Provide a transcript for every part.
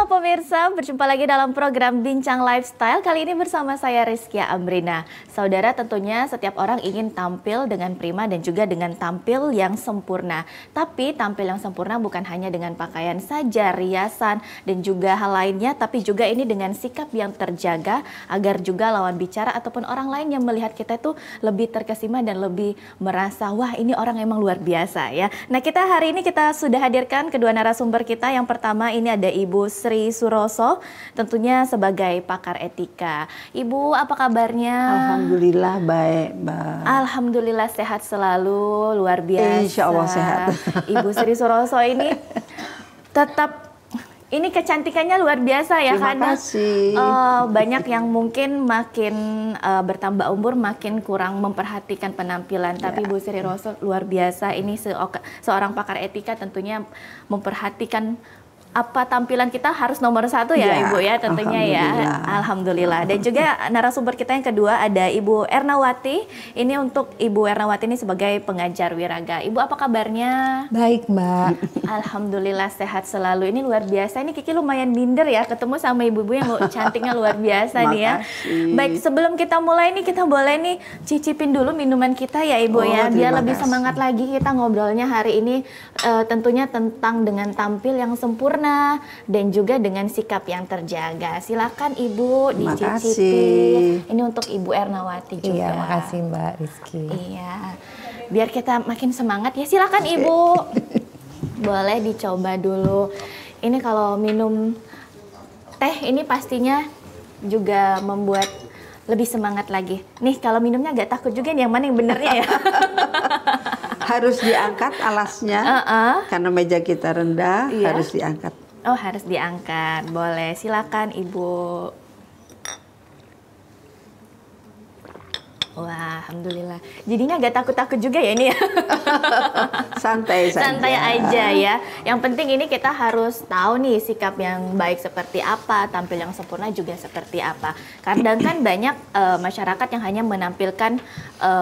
Pemirsa, berjumpa lagi dalam program Bincang Lifestyle. Kali ini bersama saya Rizkia Amrina. Saudara, tentunya setiap orang ingin tampil dengan prima dan juga dengan tampil yang sempurna. Tapi tampil yang sempurna bukan hanya dengan pakaian saja, riasan dan juga hal lainnya, tapi juga ini dengan sikap yang terjaga agar juga lawan bicara ataupun orang lain yang melihat kita itu lebih terkesima dan lebih merasa, wah ini orang emang luar biasa ya. Nah, hari ini kita sudah hadirkan kedua narasumber kita. Yang pertama ini ada Ibu Sri Suroso, tentunya sebagai pakar etika. Ibu, apa kabarnya? Alhamdulillah baik, Mbak. Alhamdulillah sehat selalu, luar biasa. Insya Allah sehat. Ibu Sri Suroso ini tetap, ini kecantikannya luar biasa ya. Terima kasih. Banyak yang mungkin makin bertambah umur makin kurang memperhatikan penampilan. Tapi Ibu Sri Suroso luar biasa. Ini seorang pakar etika tentunya memperhatikan apa tampilan kita harus nomor satu ya, Ibu ya, tentunya ya. Alhamdulillah. Dan juga narasumber kita yang kedua ada Ibu Ernawati. Ini untuk Ibu Ernawati ini sebagai pengajar wiraga. Ibu, apa kabarnya? Baik, Mbak. Alhamdulillah sehat selalu. Ini luar biasa. Ini Kiki lumayan minder ya ketemu sama ibu-ibu yang cantiknya luar biasa nih ya. Baik, sebelum kita mulai nih, kita boleh nih cicipin dulu minuman kita ya, Ibu ya, biar lebih semangat lagi kita ngobrolnya hari ini. Tentunya tentang dengan tampil yang sempurna dan juga dengan sikap yang terjaga. Silakan Ibu dicicipi. Ini untuk Ibu Ernawati juga. Iya, makasih Mbak Rizky. Iya, biar kita makin semangat ya. Silakan Ibu. Boleh dicoba dulu. Ini kalau minum teh ini pastinya juga membuat lebih semangat lagi. Nih kalau minumnya agak takut juga nih yang mana yang benernya ya. Harus diangkat alasnya, karena meja kita rendah, harus diangkat. Oh, harus diangkat. Boleh, silakan Ibu. Wah, alhamdulillah. Jadinya agak takut-takut juga ya ini ya. Santai saja. Santai aja ya. Yang penting ini kita harus tahu nih sikap yang baik seperti apa, tampil yang sempurna juga seperti apa. Kadang kan banyak masyarakat yang hanya menampilkan,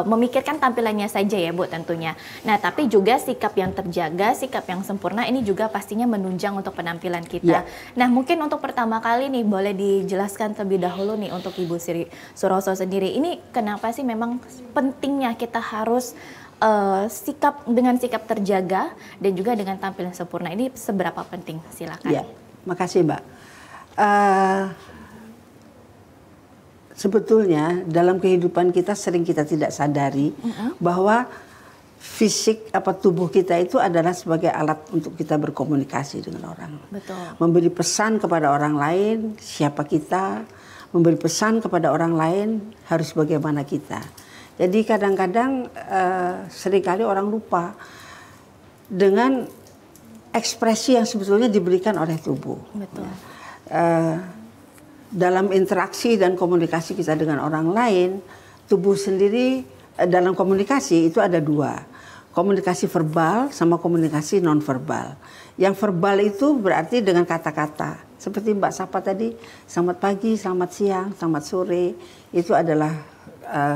memikirkan tampilannya saja ya Bu tentunya. Nah, tapi juga sikap yang terjaga, sikap yang sempurna ini juga pastinya menunjang untuk penampilan kita. Nah, mungkin untuk pertama kali nih boleh dijelaskan terlebih dahulu nih untuk Ibu Sri Suroso sendiri. Ini kenapa sih memang pentingnya kita harus dengan sikap terjaga dan juga dengan tampil yang sempurna, ini seberapa penting? Silakan. Ya, makasih Mbak. Sebetulnya dalam kehidupan kita sering kita tidak sadari bahwa fisik tubuh kita itu adalah sebagai alat untuk kita berkomunikasi dengan orang. Betul. Memberi pesan kepada orang lain siapa kita, memberi pesan kepada orang lain harus bagaimana kita. Jadi kadang-kadang seringkali orang lupa dengan ekspresi yang sebetulnya diberikan oleh tubuh. Betul. Dalam interaksi dan komunikasi kita dengan orang lain, tubuh sendiri dalam komunikasi itu ada dua. Komunikasi verbal sama komunikasi non-verbal. Yang verbal itu berarti dengan kata-kata. Seperti Mbak Sapa tadi, selamat pagi, selamat siang, selamat sore. Itu adalah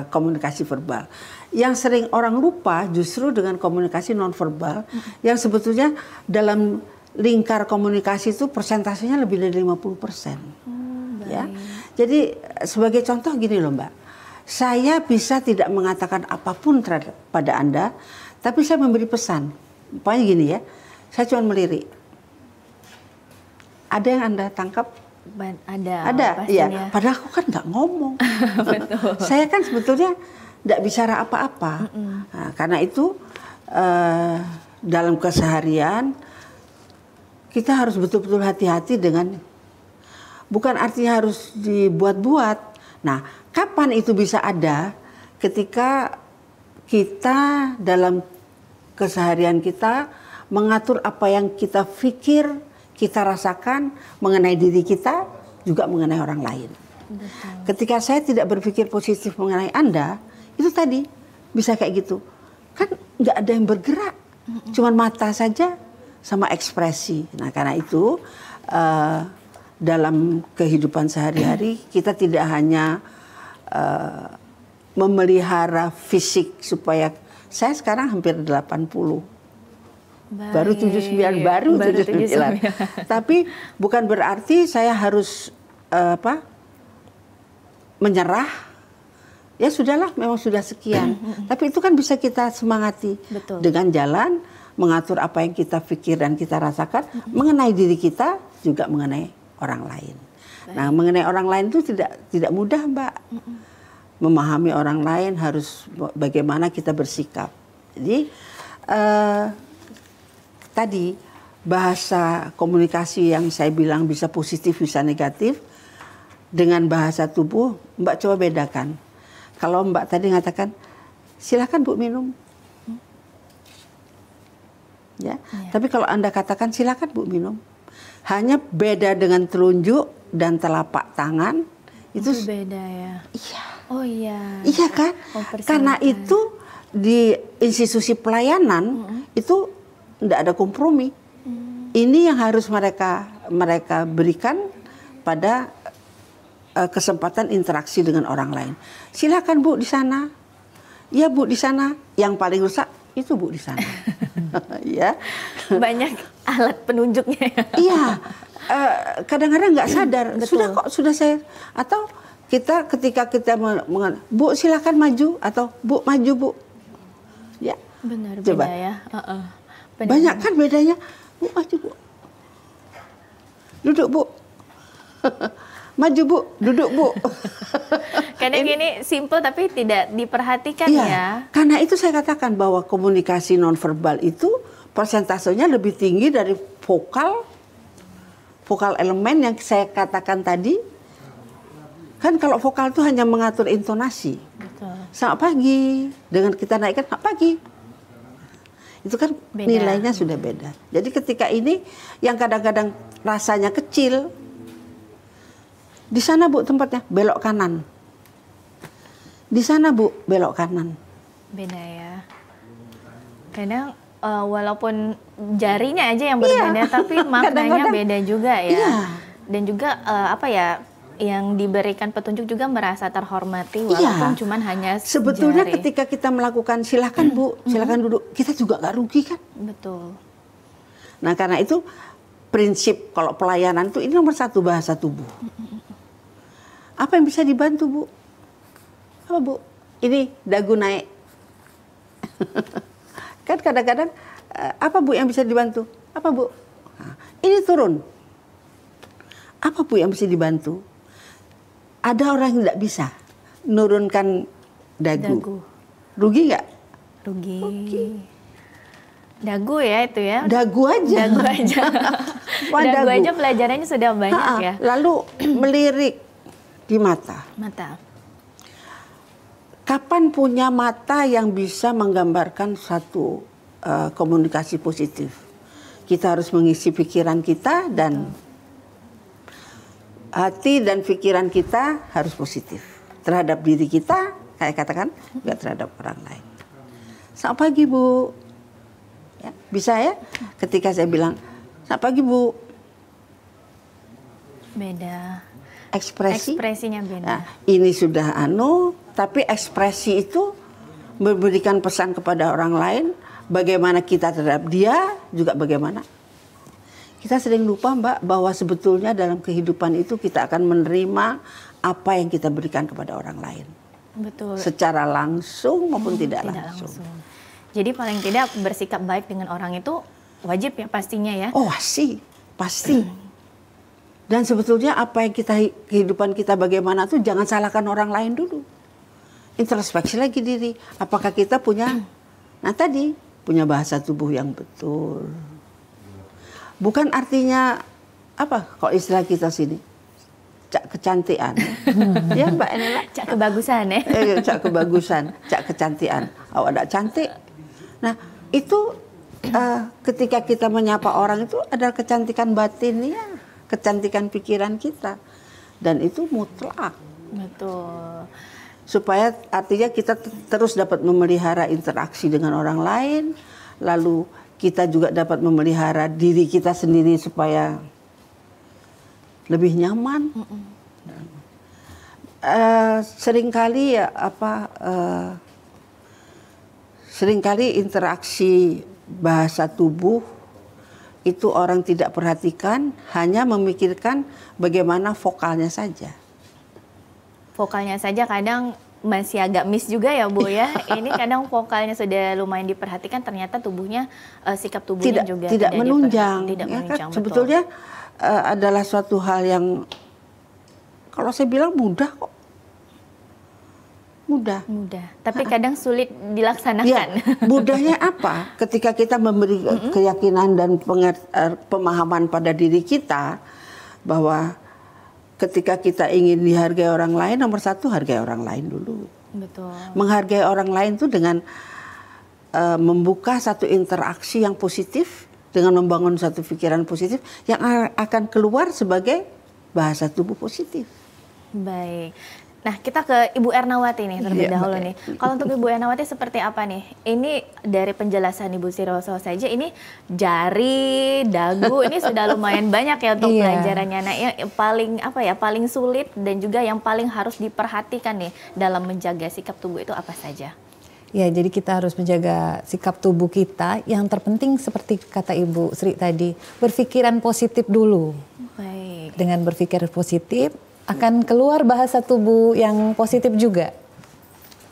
komunikasi verbal. Yang sering orang lupa justru dengan komunikasi non-verbal. Yang sebetulnya dalam lingkar komunikasi itu persentasenya lebih dari 50%. Ya. Jadi sebagai contoh gini loh Mbak. Saya bisa tidak mengatakan apapun pada Anda, tapi saya memberi pesan. Pokoknya gini ya, saya cuma melirik. Ada yang Anda tangkap? Ada, iya. Padahal aku kan nggak ngomong. Betul. Saya kan sebetulnya nggak bicara apa-apa. Nah, karena itu dalam keseharian kita harus betul-betul hati-hati dengan, bukan artinya harus dibuat-buat. Nah, kapan itu bisa ada? Ketika kita dalam keseharian kita mengatur apa yang kita pikir, kita rasakan mengenai diri kita, juga mengenai orang lain. Betul. Ketika saya tidak berpikir positif mengenai Anda, Itu tadi bisa kayak gitu. Kan nggak ada yang bergerak, cuman mata saja sama ekspresi. Nah karena itu dalam kehidupan sehari-hari kita tidak hanya memelihara fisik supaya saya sekarang hampir 80. Baik. Baru 79, baru 79. Tapi bukan berarti saya harus menyerah. Ya sudahlah, memang sudah sekian. Tapi itu kan bisa kita semangati. Betul. Dengan jalan mengatur apa yang kita pikir dan kita rasakan mengenai diri kita, juga mengenai orang lain. Baik. Nah, mengenai orang lain itu tidak mudah, Mbak. Memahami orang lain harus bagaimana kita bersikap. Jadi tadi bahasa komunikasi yang saya bilang bisa positif bisa negatif, dengan bahasa tubuh Mbak coba bedakan. Kalau Mbak tadi mengatakan silakan Bu minum, ya. Tapi kalau Anda katakan silakan Bu minum, hanya beda dengan telunjuk dan telapak tangan itu beda ya. Iya. Oh iya. Iya kan? Karena itu di institusi pelayanan itu tidak ada kompromi. Ini yang harus mereka berikan pada kesempatan interaksi dengan orang lain. Silakan Bu di sana. Ya Bu di sana. Yang paling rusak itu Bu di sana. Ya. Banyak alat penunjuknya. Iya. Kadang-kadang nggak sadar. Betul. Sudah saya atau ketika kita Bu silakan maju atau Bu maju Bu. Ya. Benar Coba. beda ya. Banyak kan bedanya. Bu maju Bu. Duduk Bu. Maju Bu, duduk Bu. Kadang ini simple tapi tidak diperhatikan ya. Karena itu saya katakan bahwa komunikasi nonverbal itu persentasenya lebih tinggi dari vokal elemen yang saya katakan tadi. Kan kalau vokal itu hanya mengatur intonasi. Betul. Selamat pagi, dengan kita naikkan selamat pagi. Itu kan Beda. nilainya sudah beda. Jadi ketika ini yang kadang-kadang rasanya kecil, di sana Bu tempatnya, belok kanan. Di sana Bu, belok kanan. Beda ya. Kadang walaupun jarinya aja yang berbeda, tapi maknanya beda juga ya. Iya. Dan juga yang diberikan petunjuk juga merasa terhormati walaupun cuman hanya sebetulnya jari. ketika kita melakukan silakan Bu, silakan duduk, kita juga nggak rugi kan? Betul. Nah karena itu prinsip kalau pelayanan itu ini nomor satu bahasa tubuh. Apa yang bisa dibantu Bu? Apa Bu? Ini dagu naik. Kan kadang-kadang apa Bu yang bisa dibantu? Apa Bu? Nah, ini turun. Apa Bu yang bisa dibantu? Ada orang yang tidak bisa nurunkan dagu. Rugi nggak? Rugi. Dagu ya itu ya. Dagu aja. Dagu aja. Dagu aja pelajarannya sudah banyak ya. Lalu melirik di mata. Mata. Kapan punya mata yang bisa menggambarkan satu komunikasi positif? Kita harus mengisi pikiran kita dan hati dan pikiran kita harus positif terhadap diri kita, kayak katakan, juga terhadap orang lain. Selamat pagi Bu. Ya, bisa ya? Ketika saya bilang selamat pagi Bu. Beda. Ekspresinya beda. Nah, ini sudah tapi ekspresi itu memberikan pesan kepada orang lain, bagaimana kita terhadap dia, juga bagaimana. Kita sering lupa Mbak, bahwa sebetulnya dalam kehidupan itu kita akan menerima apa yang kita berikan kepada orang lain. Betul. Secara langsung maupun tidak langsung. Jadi paling tidak bersikap baik dengan orang itu wajib ya pastinya ya. Oh pasti. Dan sebetulnya apa yang kehidupan kita bagaimana tuh jangan salahkan orang lain dulu. Introspeksi lagi diri. Apakah kita punya, tadi punya bahasa tubuh yang betul. Bukan artinya apa kalau istilah kita sini, cak kecantikan. Ya Mbak Enela. Cak kebagusan ya. Cak kebagusan, cak kecantikan. Awak ada cantik. Nah itu ketika kita menyapa orang itu adalah kecantikan batinnya. Kecantikan pikiran kita, dan itu mutlak. Betul. supaya artinya kita terus dapat memelihara interaksi dengan orang lain, lalu kita juga dapat memelihara diri kita sendiri supaya lebih nyaman. Seringkali seringkali interaksi bahasa tubuh itu orang tidak perhatikan, hanya memikirkan bagaimana vokalnya saja. Vokalnya saja kadang masih agak miss juga ya Bu ya. Ini kadang vokalnya sudah lumayan diperhatikan, ternyata tubuhnya, sikap tubuhnya juga tidak menunjang. Tidak Ya menunjang, kan? Sebetulnya adalah suatu hal yang kalau saya bilang mudah kok. Mudah. Tapi kadang sulit dilaksanakan. Ya, mudahnya apa? Ketika kita memberi keyakinan dan pemahaman pada diri kita bahwa ketika kita ingin dihargai orang lain, nomor satu hargai orang lain dulu. Betul. Menghargai orang lain itu dengan membuka satu interaksi yang positif, dengan membangun satu pikiran positif yang akan keluar sebagai bahasa tubuh positif. Baik. Nah, kita ke Ibu Ernawati nih terlebih dahulu nih. Kalau untuk Ibu Ernawati seperti apa nih? Ini dari penjelasan Ibu Siroso saja, ini jari, dagu ini sudah lumayan banyak ya untuk pelajarannya. Nah, yang paling sulit dan juga yang paling harus diperhatikan nih dalam menjaga sikap tubuh itu apa saja? Ya, jadi kita harus menjaga sikap tubuh kita. Yang terpenting seperti kata Ibu Sri tadi, berpikiran positif dulu. Baik. Dengan berpikir positif, akan keluar bahasa tubuh yang positif juga.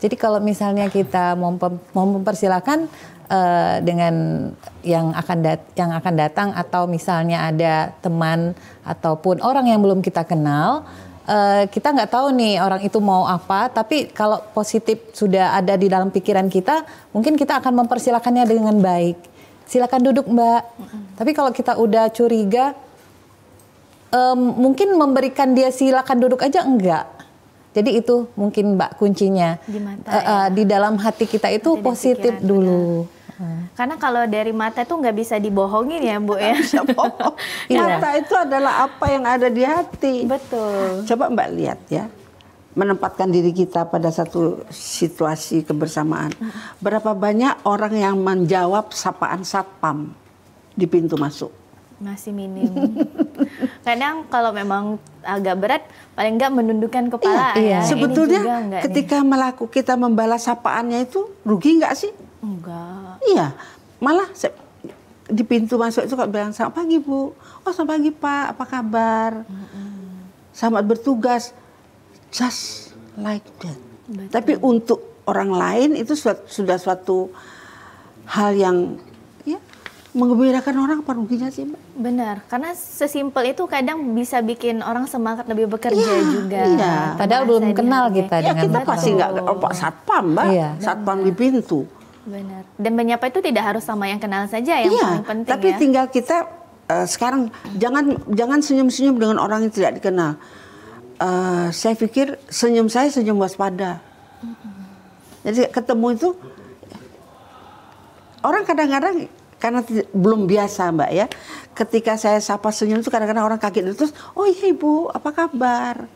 Jadi kalau misalnya kita mau mempersilahkan dengan yang akan datang, atau misalnya ada teman ataupun orang yang belum kita kenal, kita nggak tahu nih orang itu mau apa, tapi kalau positif sudah ada di dalam pikiran kita, mungkin kita akan mempersilahkannya dengan baik. Silakan duduk Mbak. Tapi kalau kita udah curiga, mungkin memberikan dia silakan duduk aja enggak. Jadi itu mungkin Mbak kuncinya. Di mata, di dalam hati kita itu hati positif dulu. Karena kalau dari mata itu nggak bisa dibohongin ya Bu ya. Bisa bohong. Mata itu adalah apa yang ada di hati. Betul. Coba Mbak lihat ya. Menempatkan diri kita pada satu situasi kebersamaan. Berapa banyak orang yang menjawab sapaan satpam di pintu masuk? Masih minim. Kadang kalau memang agak berat, paling enggak menundukkan kepala ya. Sebetulnya ketika kita membalas sapaannya itu rugi nggak sih? Enggak. Iya, malah di pintu masuk itu kalau bilang selamat pagi Bu, oh selamat pagi Pak, apa kabar? Selamat bertugas, just like that. Betul. Tapi untuk orang lain itu sudah suatu hal yang menggembirakan orang, apa ruginya sih Mbak? Benar, karena sesimpel itu kadang bisa bikin orang semangat lebih bekerja juga. Iya. Padahal belum kenal kita dengan kita pasti nggak, Pak Satpam Mbak, Satpam di pintu. Benar. Dan menyapa itu tidak harus sama yang kenal saja, yang paling penting tapi tinggal kita sekarang jangan senyum-senyum dengan orang yang tidak dikenal. Saya pikir senyum saya senyum waspada. Jadi ketemu itu orang kadang-kadang karena belum biasa Mbak ya, ketika saya sapa senyum itu kadang-kadang orang kaget terus, oh iya Ibu, apa kabar?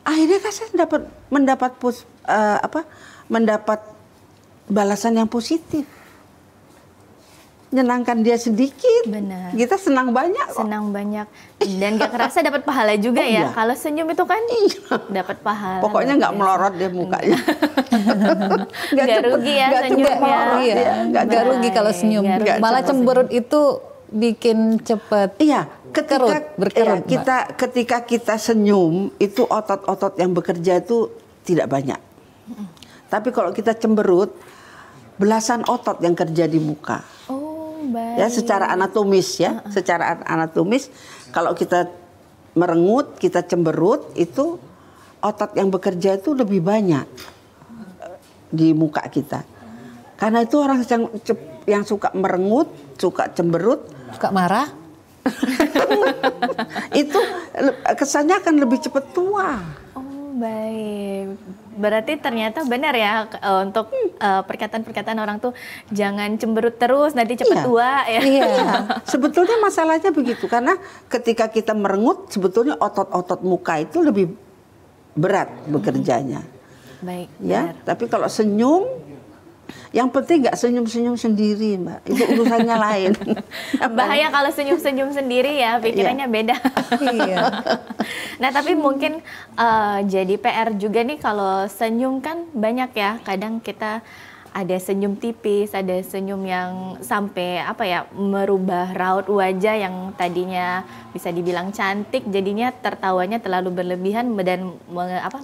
Akhirnya kan saya mendapat balasan yang positif, menyenangkan dia sedikit. Benar. Kita senang banyak kok. Senang banyak dan gak kerasa dapat pahala juga ya. Kalau senyum itu kan dapat pahala. Pokoknya nggak melorot deh mukanya. Gak rugi ya senyumnya. Gak rugi kalau senyum. Malah cemberut itu bikin cepet. Iya, berkerut. Ketika kita senyum itu otot-otot yang bekerja itu tidak banyak. Tapi kalau kita cemberut, belasan otot yang kerja di muka. Oh, baik. Ya, secara anatomis ya, secara anatomis kalau kita merengut, kita cemberut itu otot yang bekerja itu lebih banyak di muka kita. Karena itu orang yang suka merengut, suka cemberut, suka marah, itu kesannya akan lebih cepat tua. Oh, baik. Berarti ternyata benar ya untuk perkataan-perkataan orang tuh jangan cemberut terus, nanti cepat tua ya. Iya. Sebetulnya masalahnya begitu, karena ketika kita merengut sebetulnya otot-otot muka itu lebih berat bekerjanya. Baik. Ya, Benar. tapi kalau senyum, yang penting nggak senyum-senyum sendiri, Mbak. Itu urusannya lain. Bahaya kalau senyum-senyum sendiri ya, pikirannya beda. Iya. Nah, tapi mungkin jadi PR juga nih kalau senyum kan banyak ya. Kadang kita ada senyum tipis, ada senyum yang sampai apa ya, merubah raut wajah yang tadinya bisa dibilang cantik, jadinya tertawanya terlalu berlebihan dan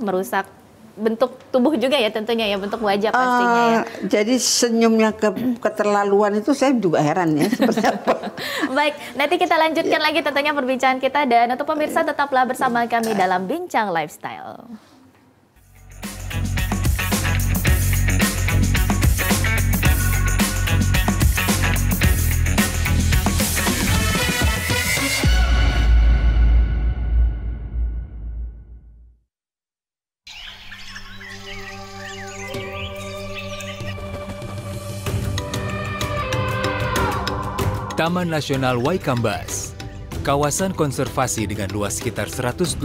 merusak bentuk tubuh juga ya tentunya ya, bentuk wajah pastinya ya. Jadi senyumnya keterlaluan itu saya juga heran ya seperti apa. Baik, nanti kita lanjutkan lagi tentunya perbincangan kita, dan untuk pemirsa tetaplah bersama kami dalam Bincang Lifestyle. Taman Nasional Waikambas, kawasan konservasi dengan luas sekitar 125.000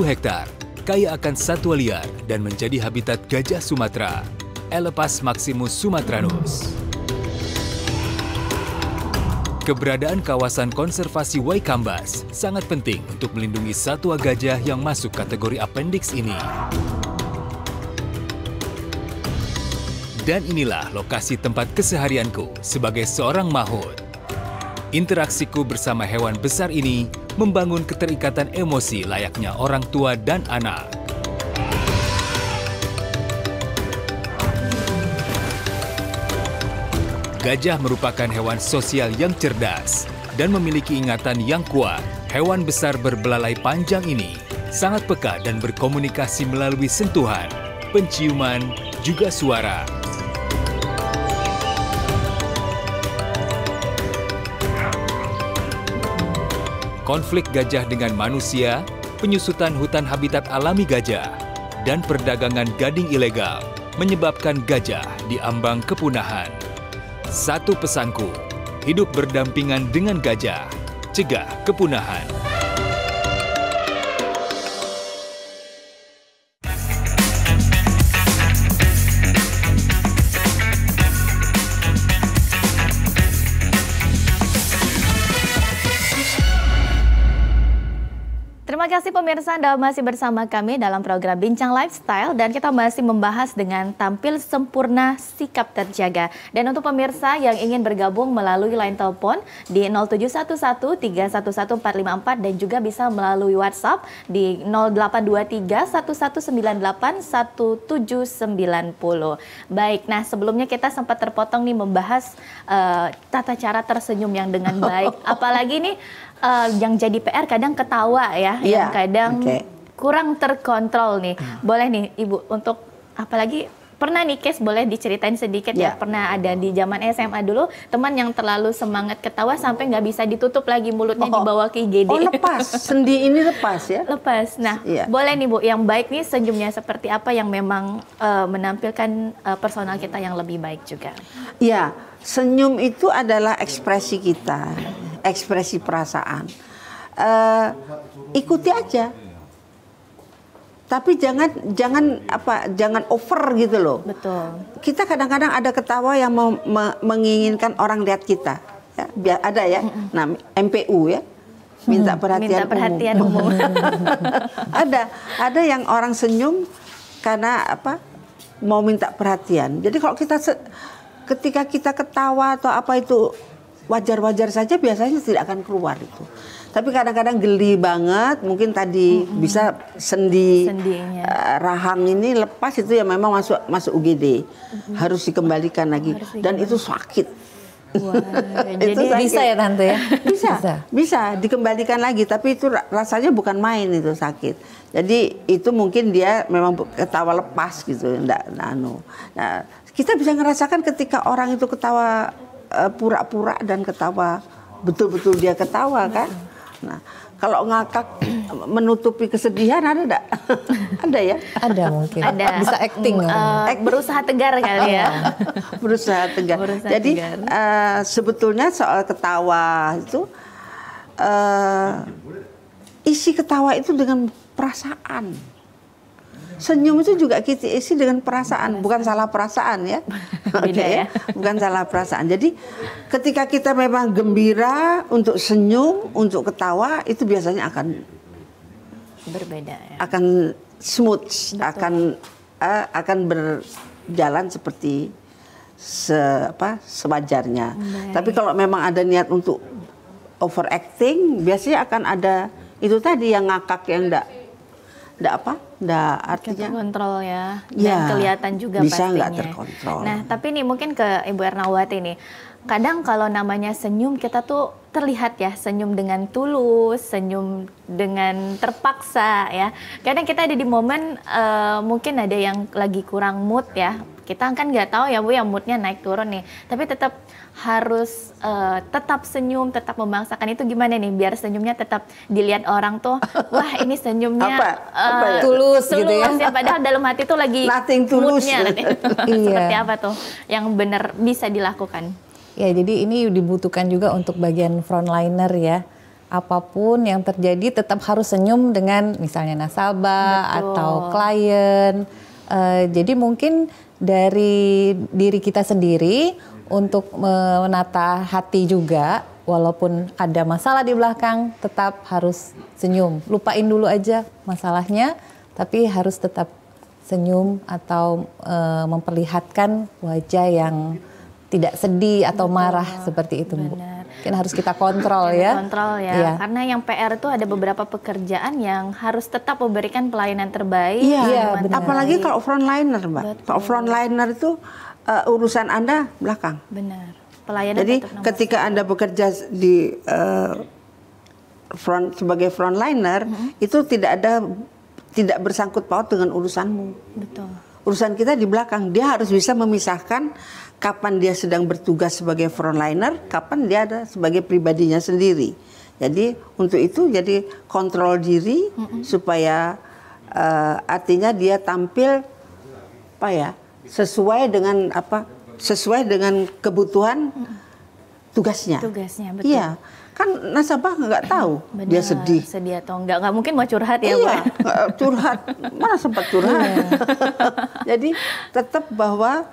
hektar, kaya akan satwa liar dan menjadi habitat gajah Sumatera, Elepas maximus sumatranus. Keberadaan kawasan konservasi Waikambas sangat penting untuk melindungi satwa gajah yang masuk kategori appendix ini. Dan inilah lokasi tempat keseharianku sebagai seorang mahout. Interaksiku bersama hewan besar ini membangun keterikatan emosi layaknya orang tua dan anak. Gajah merupakan hewan sosial yang cerdas dan memiliki ingatan yang kuat. Hewan besar berbelalai panjang ini sangat peka dan berkomunikasi melalui sentuhan, penciuman, juga suara. Konflik gajah dengan manusia, penyusutan hutan habitat alami gajah, dan perdagangan gading ilegal menyebabkan gajah diambang kepunahan. Satu pesanku, hidup berdampingan dengan gajah, cegah kepunahan. Terima kasih pemirsa, Anda masih bersama kami dalam program Bincang Lifestyle, dan kita masih membahas dengan tampil sempurna, sikap terjaga. Dan untuk pemirsa yang ingin bergabung melalui line telepon di 0711-311-454 dan juga bisa melalui WhatsApp di 0823-11981-1790. Baik, nah sebelumnya kita sempat terpotong nih membahas tata cara tersenyum yang dengan baik. Apalagi nih yang jadi PR kadang ketawa ya, yang kadang kurang terkontrol nih. Boleh nih Ibu, untuk apalagi pernah nih case, boleh diceritain sedikit ya, pernah ada di zaman SMA dulu, teman yang terlalu semangat ketawa sampai nggak bisa ditutup lagi mulutnya, dibawa ke IGD. Oh lepas, sendi ini lepas ya? Lepas. Nah, boleh nih Bu, yang baik nih senyumnya seperti apa yang memang menampilkan personal kita yang lebih baik juga? Iya, senyum itu adalah ekspresi kita, ekspresi perasaan. Ikuti aja. Tapi jangan over gitu loh. Betul. Kita kadang-kadang ada ketawa yang menginginkan orang lihat kita. Ya, ada ya. Nah, MPU ya. Minta perhatian umum. Ada yang orang senyum karena mau minta perhatian. Jadi kalau ketika kita ketawa atau apa itu wajar-wajar saja, biasanya tidak akan keluar itu. Tapi kadang-kadang geli banget, mungkin tadi bisa rahang ini lepas, itu ya memang masuk UGD. Harus dikembalikan lagi. Dan itu sakit. Wah, itu sakit. Bisa ya Tante ya? Bisa dikembalikan lagi, tapi itu rasanya bukan main, itu sakit. Jadi itu mungkin dia memang ketawa lepas gitu, Nah, kita bisa ngerasakan ketika orang itu ketawa pura-pura dan ketawa betul-betul dia ketawa kan. Nah, kalau ngakak menutupi kesedihan ada enggak? Ada ya? Ada mungkin. Ada. Bisa acting. Berusaha tegar kali ya. Berusaha tegar. Jadi sebetulnya soal ketawa itu isi ketawa itu dengan perasaan. senyum itu juga kita isi dengan perasaan, bukan salah perasaan ya. Beda ya. Bukan salah perasaan. Jadi ketika kita memang gembira untuk senyum, untuk ketawa, itu biasanya akan Berbeda ya. akan smooth, Betul. akan berjalan seperti sewajarnya. Baik. Tapi kalau memang ada niat untuk overacting, biasanya akan ada itu tadi yang ngakak yang enggak artinya Terkontrol ya, dan Ya, kelihatan juga bisa pastinya. nggak terkontrol. Nah, tapi nih mungkin ke Ibu Ernawati nih, kadang kalau namanya senyum kita tuh terlihat ya, senyum dengan tulus, senyum dengan terpaksa ya. Kadang kita ada di momen mungkin ada yang lagi kurang mood ya, kita kan nggak tahu ya Bu ya moodnya naik turun nih, tapi tetap harus tetap senyum, tetap memaksakan. Itu gimana nih biar senyumnya tetap dilihat orang tuh, wah ini senyumnya Apa ya? Tulus gitu ya. ya, padahal dalam hati tuh lagi Nothing tulus. moodnya. Iya. Seperti apa tuh yang benar bisa dilakukan? Ya, jadi ini dibutuhkan juga untuk bagian frontliner ya. Apapun yang terjadi tetap harus senyum dengan misalnya nasabah Betul. atau klien. Jadi mungkin dari diri kita sendiri untuk menata hati juga, walaupun ada masalah di belakang, tetap harus senyum. Lupain dulu aja masalahnya, tapi harus tetap senyum atau memperlihatkan wajah yang tidak sedih atau marah seperti itu, Bu. Benar. Mungkin harus kita kontrol ya. Kontrol ya, Iya. karena yang PR itu ada beberapa pekerjaan yang harus tetap memberikan pelayanan terbaik. Iya, Iya, dengan benar. apalagi baik. kalau frontliner, Mbak. Betul. Kalau frontliner itu urusan Anda belakang. Benar. Pelayanan Jadi tetap nomor ketika Anda bekerja di sebagai frontliner, itu tidak bersangkut paut dengan urusanmu. betul. Urusan kita di belakang. Dia harus bisa memisahkan kapan dia sedang bertugas sebagai frontliner, kapan dia ada sebagai pribadinya sendiri. Jadi untuk itu jadi kontrol diri supaya artinya dia tampil sesuai dengan kebutuhan tugasnya. Tugasnya, betul. Iya, kan nasabah nggak tahu dia Benar, sedih. sedih atau nggak mungkin mau curhat ya, Bu. Iya, curhat, mana sempat curhat. Jadi tetap bahwa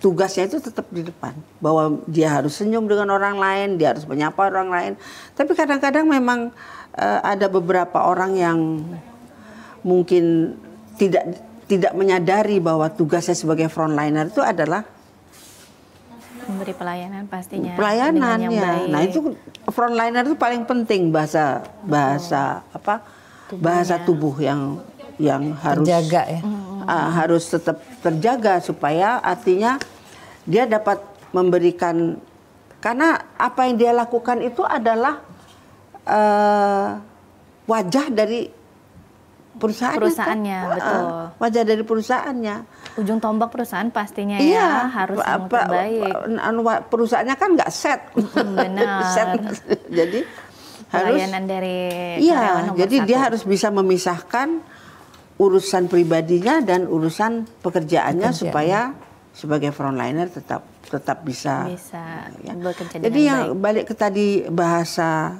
tugasnya itu tetap di depan. Bahwa dia harus senyum dengan orang lain, dia harus menyapa orang lain. Tapi kadang-kadang memang ada beberapa orang yang mungkin tidak menyadari bahwa tugasnya sebagai frontliner itu adalah Memberi pelayanan pastinya. pelayanan dengan yang ya. baik. Nah itu frontliner itu paling penting bahasa tubuh yang harus Terjaga ya. harus tetap terjaga supaya artinya dia dapat memberikan, karena apa yang dia lakukan itu adalah wajah dari Perusahaannya, betul. Wajah dari perusahaannya. Ujung tombak perusahaan pastinya Iya, ya harus yang terbaik. Perusahaannya kan nggak set. Benar. Set. Jadi harus Pelayanan dari karyawan iya, nomor jadi satu. dia harus bisa memisahkan urusan pribadinya dan urusan pekerjaannya supaya sebagai frontliner tetap bisa ya. bekerja Jadi dengan yang baik. balik ke tadi bahasa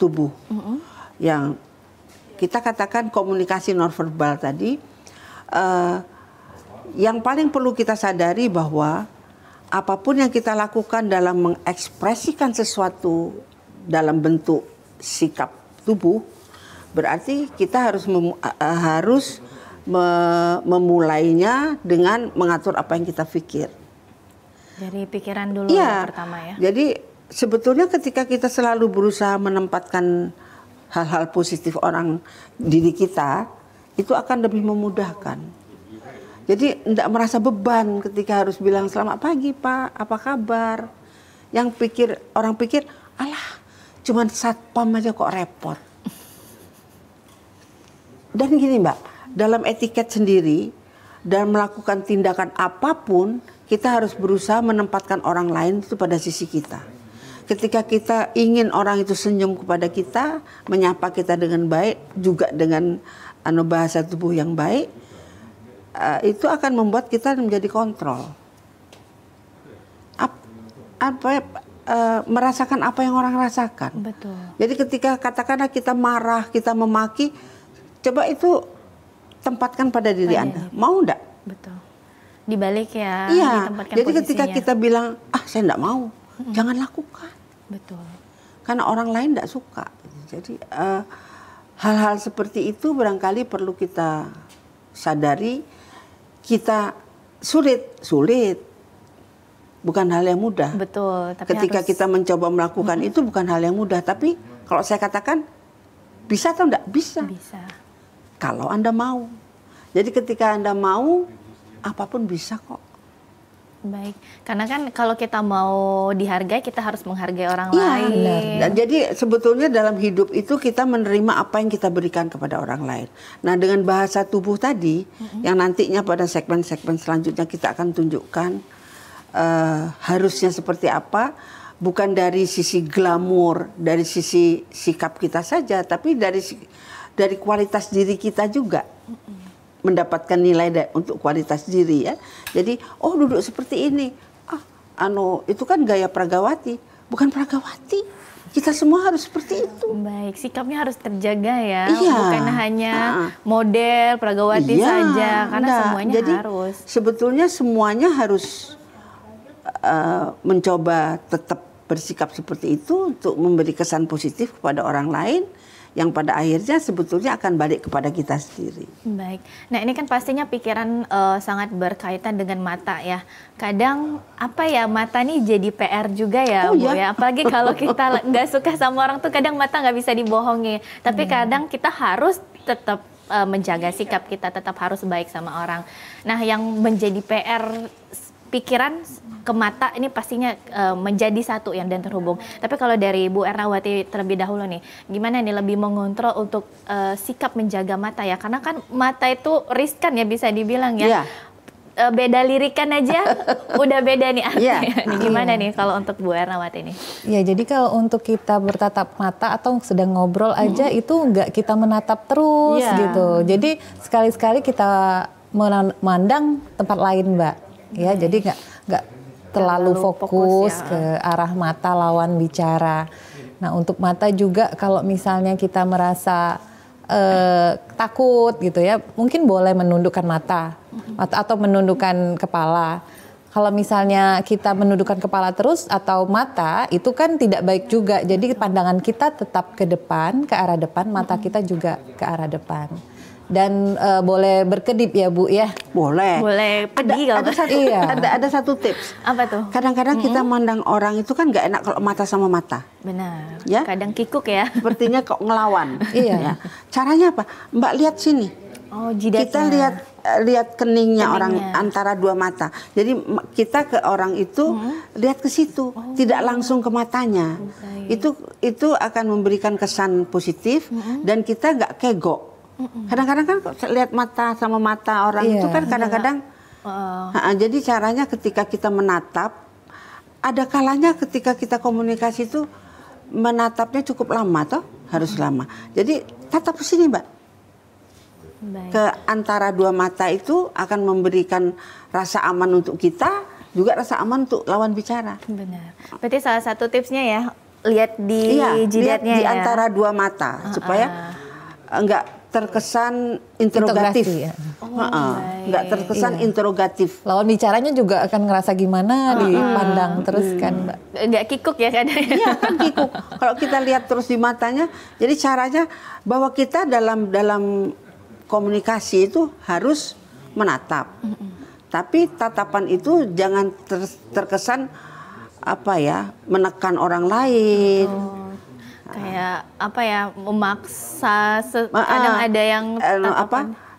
tubuh yang kita katakan komunikasi nonverbal tadi, yang paling perlu kita sadari bahwa apapun yang kita lakukan dalam mengekspresikan sesuatu dalam bentuk sikap tubuh, berarti kita harus memulainya dengan mengatur apa yang kita pikir. Dari pikiran dulu Iya. pertama ya. Jadi sebetulnya ketika kita selalu berusaha menempatkan hal-hal positif diri kita, itu akan lebih memudahkan. Jadi tidak merasa beban ketika harus bilang selamat pagi Pak, apa kabar? Yang orang pikir, alah, cuman satpam aja kok repot. Dan gini Mbak, dalam etiket sendiri, dalam melakukan tindakan apapun, kita harus berusaha menempatkan orang lain itu pada sisi kita. Ketika kita ingin orang itu senyum kepada kita, menyapa kita dengan baik, juga dengan bahasa tubuh yang baik, itu akan membuat kita menjadi kontrol. Merasakan apa yang orang rasakan. Betul. Jadi ketika katakanlah kita marah, kita memaki, Coba itu tempatkan pada diri Anda. Mau enggak? Betul. Dibalik ya, Iya. ditempatkan Jadi ketika posisinya. kita bilang, saya enggak mau, jangan lakukan. Betul. Karena orang lain enggak suka. Jadi hal-hal seperti itu barangkali perlu kita sadari. Kita sulit. Bukan hal yang mudah. Betul. Tapi Ketika harus, kita mencoba melakukan itu bukan hal yang mudah. Tapi kalau saya katakan, bisa atau enggak? Bisa. bisa. Kalau Anda mau. Jadi ketika Anda mau, apapun bisa kok. Baik, karena kan kalau kita mau dihargai, kita harus menghargai orang Iya, lain. benar. Dan jadi sebetulnya dalam hidup itu kita menerima apa yang kita berikan kepada orang lain. Nah, dengan bahasa tubuh tadi, yang nantinya pada segmen-segmen selanjutnya kita akan tunjukkan harusnya seperti apa, bukan dari sisi glamor, dari sisi sikap kita saja, tapi dari kualitas diri kita juga. Mendapatkan nilai untuk kualitas diri ya. Jadi, duduk seperti ini. Itu kan gaya Pragawati, bukan Pragawati. Kita semua harus seperti itu. Baik, sikapnya harus terjaga ya, Iya. bukan hanya model Pragawati saja, karena enggak. semuanya Jadi, harus. sebetulnya semuanya harus mencoba tetap bersikap seperti itu untuk memberi kesan positif kepada orang lain, yang pada akhirnya sebetulnya akan balik kepada kita sendiri. Baik, nah ini kan pastinya pikiran sangat berkaitan dengan mata ya. Kadang mata nih jadi PR juga ya, Bu iya. ya. Apalagi kalau kita nggak suka sama orang tuh kadang mata nggak bisa dibohongi. Tapi kadang kita harus tetap menjaga sikap kita, tetap harus baik sama orang. Nah yang menjadi PR pikiran ke mata ini pastinya menjadi satu yang dan terhubung. Tapi kalau dari Bu Ernawati terlebih dahulu nih, gimana nih lebih mengontrol untuk sikap menjaga mata ya? Karena kan mata itu riskan ya bisa dibilang ya. Iya. Beda lirikan aja udah beda nih artinya. Iya. Nih, gimana nih kalau untuk Bu Ernawati nih? Ya, jadi kalau untuk kita bertatap mata atau sedang ngobrol aja itu nggak kita menatap terus Iya. gitu. Jadi sekali-sekali kita memandang tempat lain, Mbak. Ya, jadi nggak terlalu fokus ya. ke arah mata lawan bicara. Nah, untuk mata juga kalau misalnya kita merasa takut gitu ya, mungkin boleh menundukkan mata atau menundukkan kepala. Kalau misalnya kita menundukkan kepala terus atau mata, itu kan tidak baik juga. Jadi pandangan kita tetap ke depan, ke arah depan, mata kita juga ke arah depan. Dan boleh berkedip ya Bu ya. Boleh. Boleh pergi kalau Ada satu, Iya. ada satu tips. apa tuh? Kadang-kadang kita mandang orang itu kan nggak enak kalau mata sama mata. Benar. Ya. Kadang kikuk ya. Sepertinya kok ngelawan. Iya. Ya. Caranya apa? Mbak lihat sini. Oh, jidatnya. Kita lihat keningnya orang antara dua mata. Jadi kita ke orang itu lihat ke situ, tidak langsung ke matanya. Itu akan memberikan kesan positif dan kita nggak kegok. Kadang-kadang kan lihat mata sama mata orang Iya. itu kan kadang-kadang. Jadi caranya ketika kita menatap, ada kalanya ketika kita komunikasi itu menatapnya cukup lama toh, harus lama. Jadi tatap ke sini, Mbak. Baik. Ke antara dua mata itu akan memberikan rasa aman untuk kita, juga rasa aman untuk lawan bicara. Benar. Berarti salah satu tipsnya ya, lihat di Iya, lihat jidatnya di ya. antara dua mata supaya enggak terkesan interrogatif. Interogasi, ya. Enggak terkesan interrogatif. Lawan bicaranya juga akan ngerasa gimana dipandang terus kan Mbak. Nggak kikuk ya kadang. Iya kan kikuk. Kalau kita lihat terus di matanya, jadi caranya bahwa kita dalam komunikasi itu harus menatap. Tapi tatapan itu jangan terkesan menekan orang lain. Kayak memaksa. Kadang ada yang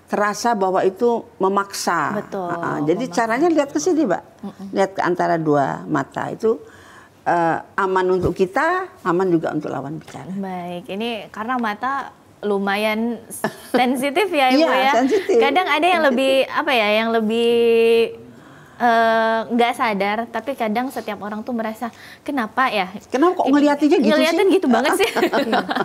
terasa bahwa itu memaksa. Betul, Jadi caranya lihat ke sini, Mbak. Lihat ke antara dua mata itu aman untuk kita, aman juga untuk lawan bicara. Baik, ini karena mata lumayan sensitif ya Ibu Iya, ya. sensitif. Kadang ada yang lebih yang lebih nggak sadar, tapi kadang setiap orang tuh merasa kenapa ya? Kenapa kok ngeliatinnya gitu Ngeliatin sih? gitu banget sih.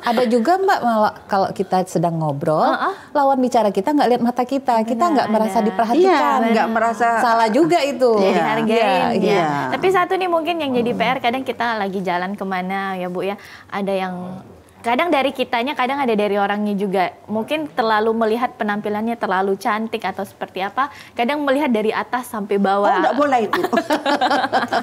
Ada juga Mbak malah kalau kita sedang ngobrol, lawan bicara kita nggak lihat mata kita nggak merasa diperhatikan. Iya, nggak merasa Salah juga itu. Jadi Iya, hargain iya. ya. Tapi satu nih mungkin yang jadi PR kadang kita lagi jalan kemana ya Bu ya, ada yang kadang dari kitanya, kadang ada dari orangnya juga. Mungkin terlalu melihat penampilannya terlalu cantik atau seperti apa. Kadang melihat dari atas sampai bawah. Oh, enggak boleh itu.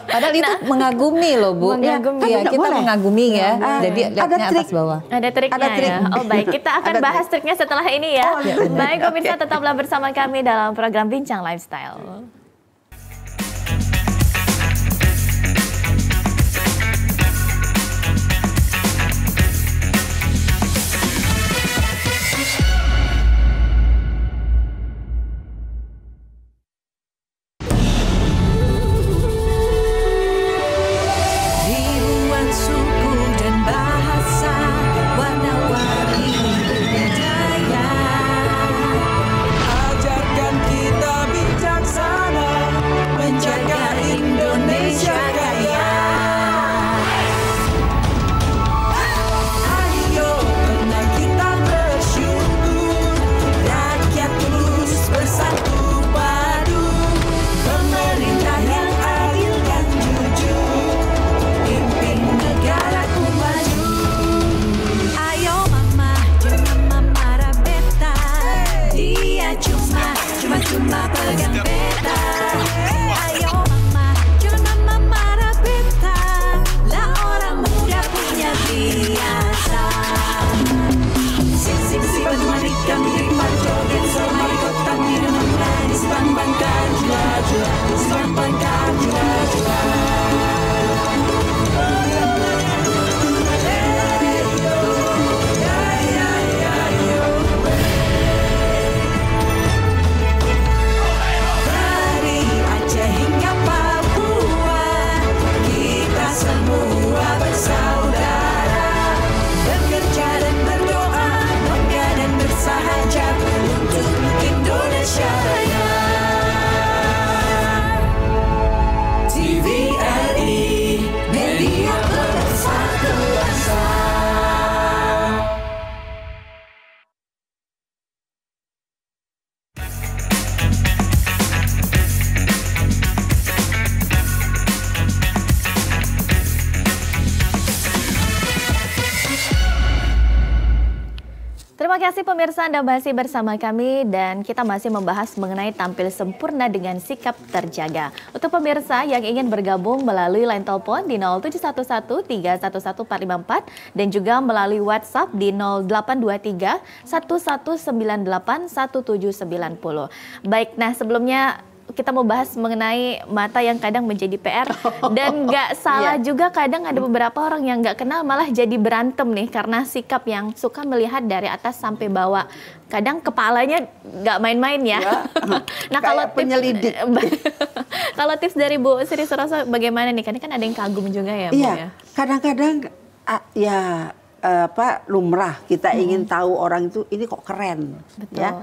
Padahal itu mengagumi loh Bu. Mengagumi. Ya, kita boleh. mengagumi ya. Jadi lihatnya trik. atas bawah. Ada triknya Ada trik. ya. Oh baik, kita akan Ada bahas trik. triknya setelah ini ya. Oh, iya, benar. Baik pemirsa, tetaplah bersama kami dalam program Bincang Lifestyle. Ribuan suku dan bahasa, warna-warni budaya. Ajarkan kita bijaksana, menjaga Indonesia kaya. Ayo benar kita bersyukur, rakyat terus bersatu padu. Pemerintah yang adil dan jujur, pimpin negaraku maju. Ayo mama, jangan mama rabeta. Dia cuma pegang peta. Ayo mama, jangan mama rabeta. Lah orang muda punya biasa. Sing si mari kami mari joget semari kota minum manis bang-bangkan jua-jua, bang-bangkan jua-jua. Dari Aceh hingga Papua, kita semua bersaudara, bekerja dan berdoa, bangga dan bersahaja untuk Indonesia Raya. TVRI, media pemersatu bangsa. Terima kasih pemirsa, Anda masih bersama kami dan kita masih membahas mengenai tampil sempurna dengan sikap terjaga. Untuk pemirsa yang ingin bergabung melalui line telepon di 0711 311 454 dan juga melalui WhatsApp di 0823 1198 1790. Baik, nah sebelumnya kita mau bahas mengenai mata yang kadang menjadi PR dan nggak salah juga kadang ada beberapa orang yang nggak kenal malah jadi berantem nih karena sikap yang suka melihat dari atas sampai bawah. Kadang kepalanya nggak main-main ya. Nah kalau Kayak penyelidik. kalau tips dari Bu Sri Suroso bagaimana nih? Karena kan ada yang kagum juga ya Bu ya. Iya, kadang-kadang lumrah kita ingin tahu orang itu ini kok keren. Betul. Ya.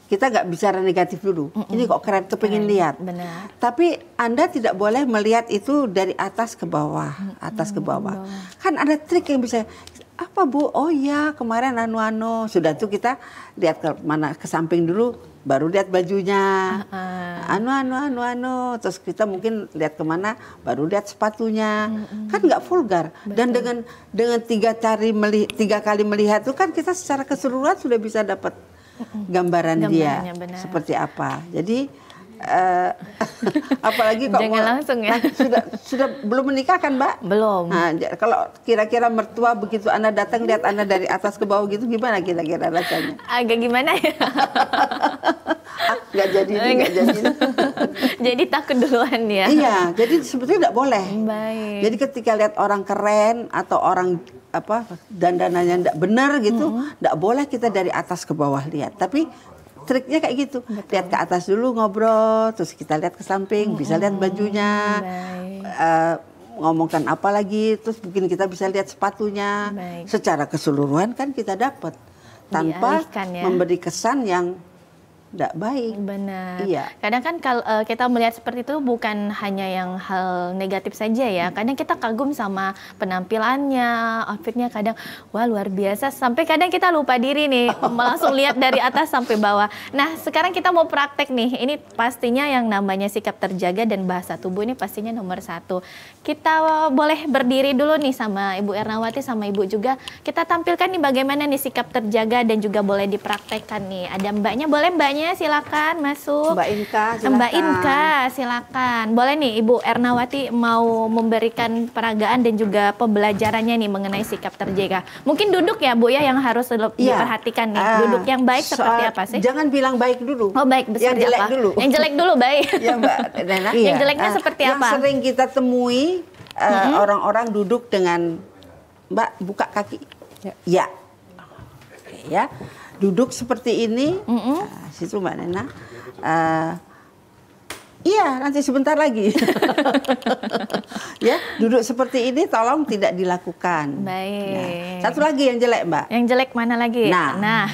Kita nggak bicara negatif dulu. Ini kok keren, kepingin lihat. Benar. Tapi Anda tidak boleh melihat itu dari atas ke bawah, atas ke bawah. Kan ada trik yang bisa. Apa Bu? Oh ya kemarin anu. Sudah tuh kita lihat ke mana, ke samping dulu, baru lihat bajunya. Anu. Terus kita mungkin lihat kemana, baru lihat sepatunya. Kan nggak vulgar. Dan dengan tiga kali melihat itu kan kita secara keseluruhan sudah bisa dapat gambaran dia benar. seperti apa. Jadi apalagi kok Jangan langsung ya. sudah belum menikah kan Mbak? Belum. Nah, kalau kira-kira mertua begitu Anda datang lihat Anda dari atas ke bawah gitu gimana kira-kira rasanya? Agak gimana ya? Nggak jadi. Jadi takut duluan ya. Iya, jadi sebetulnya nggak boleh. Baik. Jadi ketika lihat orang keren atau orang dandanannya nggak benar gitu, nggak boleh kita dari atas ke bawah lihat. Tapi triknya kayak gitu. Betul. Lihat ke atas dulu ngobrol, terus kita lihat ke samping, bisa lihat bajunya, ngomongkan apa lagi, terus mungkin kita bisa lihat sepatunya. Secara keseluruhan kan kita dapat tanpa Dialihkan ya. memberi kesan yang tidak baik. Benar. Iya. Kadang kan kalau kita melihat seperti itu bukan hanya yang hal negatif saja ya. Kadang kita kagum sama penampilannya, outfitnya kadang wah luar biasa. Sampai kadang kita lupa diri nih, langsung lihat dari atas sampai bawah. Nah sekarang kita mau praktek nih. Ini pastinya yang namanya sikap terjaga dan bahasa tubuh ini pastinya nomor 1. Kita boleh berdiri dulu nih sama Ibu Ernawati sama Ibu juga. Kita tampilkan nih bagaimana nih sikap terjaga dan juga boleh dipraktekkan nih. Ada mbaknya, boleh mbaknya? Silakan masuk. Mbak Inka, silakan. Mbak Inka, silakan. Boleh nih Ibu Ernawati mau memberikan peragaan dan juga pembelajarannya nih mengenai sikap terjaga. Mungkin duduk ya Bu ya yang harus diperhatikan nih. Duduk yang baik seperti apa sih? Jangan bilang baik dulu. Oh baik, yang jelek apa? dulu. Yang jelek dulu baik. Ya Mbak Nena. Yang jeleknya seperti apa? Yang sering kita temui orang-orang duduk dengan Mbak buka kaki. Ya. Oke, ya. Duduk seperti ini, situ Mbak Nena. Iya, nanti sebentar lagi. Ya, duduk seperti ini tolong tidak dilakukan. Baik. Ya. Satu lagi yang jelek, Mbak. Yang jelek mana lagi? Nah.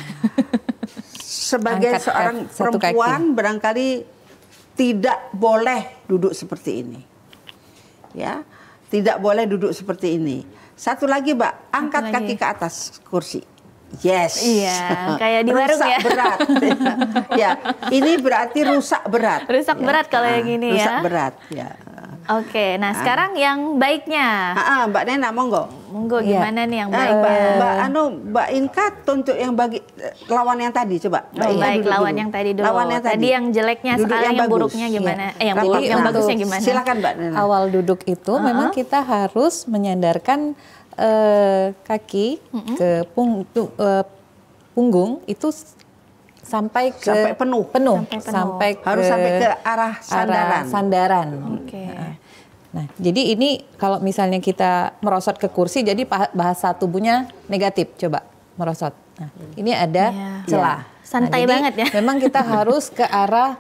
Sebagai Angkat seorang satu perempuan kaki. barangkali tidak boleh duduk seperti ini. Ya, tidak boleh duduk seperti ini. Satu lagi, Mbak, angkat lagi. kaki ke atas kursi. Yes. Iya, kayak di warung rusak ya. berat. Ya, ini berarti rusak berat. Rusak berat kalau yang ini rusak ya. berat, ya. Oke, nah sekarang yang baiknya. Mbak Nena, monggo. Monggo Iya. gimana nih yang baiknya? Mbak Inka tunjuk yang bagi lawan yang tadi coba. Oh, Inka baik, duduk lawan dulu. yang tadi dulu. Lawan yang Tadi yang jeleknya, Duduk sekarang yang bagus. buruknya gimana? Iya. Yang Rapat. buruk, yang Untuk- bagusnya gimana? Silakan Mbak Nena. Awal duduk itu memang kita harus menyandarkan kaki ke punggung itu sampai ke Sampai penuh. sampai Harus sampai ke arah sandaran. sandaran. Oke. Nah, jadi ini kalau misalnya kita merosot ke kursi, jadi bahasa tubuhnya negatif. Coba merosot. Nah, ini ada Iya. celah. Santai jadi banget ya. Memang kita harus ke arah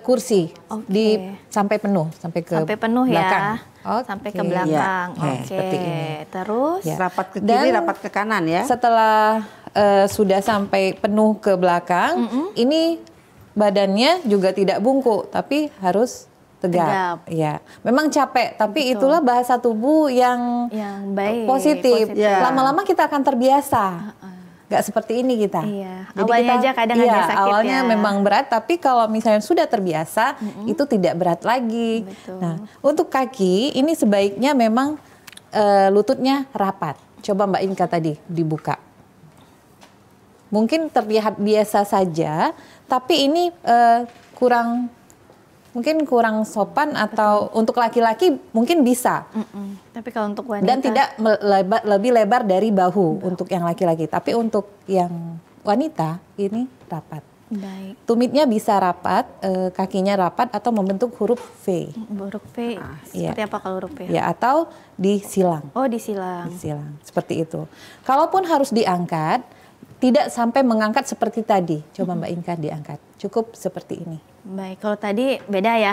kursi Oke. sampai penuh, sampai ke Sampai penuh belakang. ya. Oke. Sampai ke belakang. Iya. Oke. Seperti ini. Terus Ya. Rapat ke Dan kiri, rapat ke kanan ya. Setelah sudah sampai penuh ke belakang, ini badannya juga tidak bungkuk, tapi harus tegap. Tegap. Ya, memang capek, tapi Betul. itulah bahasa tubuh yang baik. positif. Ya. Lama-lama kita akan terbiasa. Nggak seperti ini kita. Iya. Awalnya aja kadang agak sakit awalnya ya. memang berat, tapi kalau misalnya sudah terbiasa, itu tidak berat lagi. Betul. Nah, untuk kaki ini sebaiknya memang lututnya rapat. Coba Mbak Inka tadi dibuka. Mungkin terlihat biasa saja, tapi ini mungkin kurang sopan atau untuk laki-laki mungkin bisa. Tapi kalau untuk wanita. Dan tidak lebih lebar dari bahu untuk yang laki-laki. Tapi untuk yang wanita ini rapat. Baik. Tumitnya bisa rapat, kakinya rapat atau membentuk huruf V. Huruf V. Iya. Seperti apa kalau huruf V? Ya, atau disilang. Oh, disilang. Disilang, seperti itu. Kalaupun harus diangkat, tidak sampai mengangkat seperti tadi. Coba Mbak Inka diangkat. Cukup seperti ini. Baik, kalau tadi beda ya.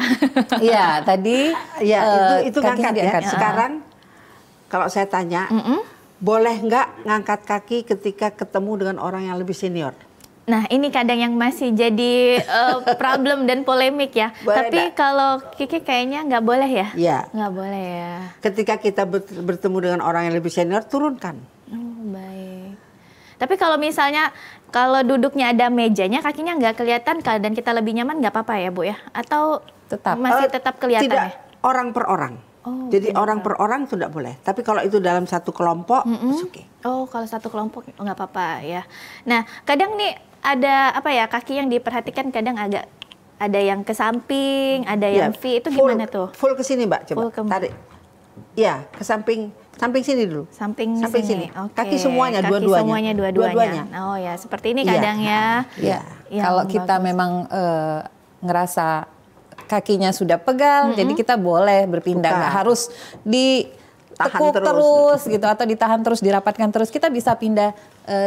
Iya, tadi Ya, itu kakinya ngangkat ya. Sekarang kalau saya tanya, boleh nggak ngangkat kaki ketika ketemu dengan orang yang lebih senior? Nah, ini kadang yang masih jadi problem dan polemik ya. Boleh Tapi nggak? kalau Kiki kayaknya nggak boleh ya? Iya. Nggak boleh ya. Ketika kita bertemu dengan orang yang lebih senior, turunkan. Oh, baik. Tapi kalau misalnya kalau duduknya ada mejanya, kakinya nggak kelihatan dan kita lebih nyaman nggak apa-apa ya Bu ya? Atau Tetap. masih tetap kelihatan Tidak ya? orang per orang. Oh, Jadi tidak. orang per orang tidak boleh. Tapi kalau itu dalam satu kelompok, it's okay. Oh, kalau satu kelompok nggak apa-apa ya. Nah, kadang nih ada apa ya, kaki yang diperhatikan kadang agak ada yang ke samping, ada yang V, itu gimana tuh? Full ke sini Mbak, coba Full ke- tarik. Iya, ke samping sini dulu. Samping Sampai sini. sini. Oke. Kaki semuanya, Kaki dua-duanya. semuanya dua-duanya. Oh ya, seperti ini Iya. kadang ya. Ya, Yang kalau kita bagus. memang ngerasa kakinya sudah pegal, jadi kita boleh berpindah, Buka. nggak harus ditekuk Tahan terus gitu atau ditahan terus, dirapatkan terus. Kita bisa pindah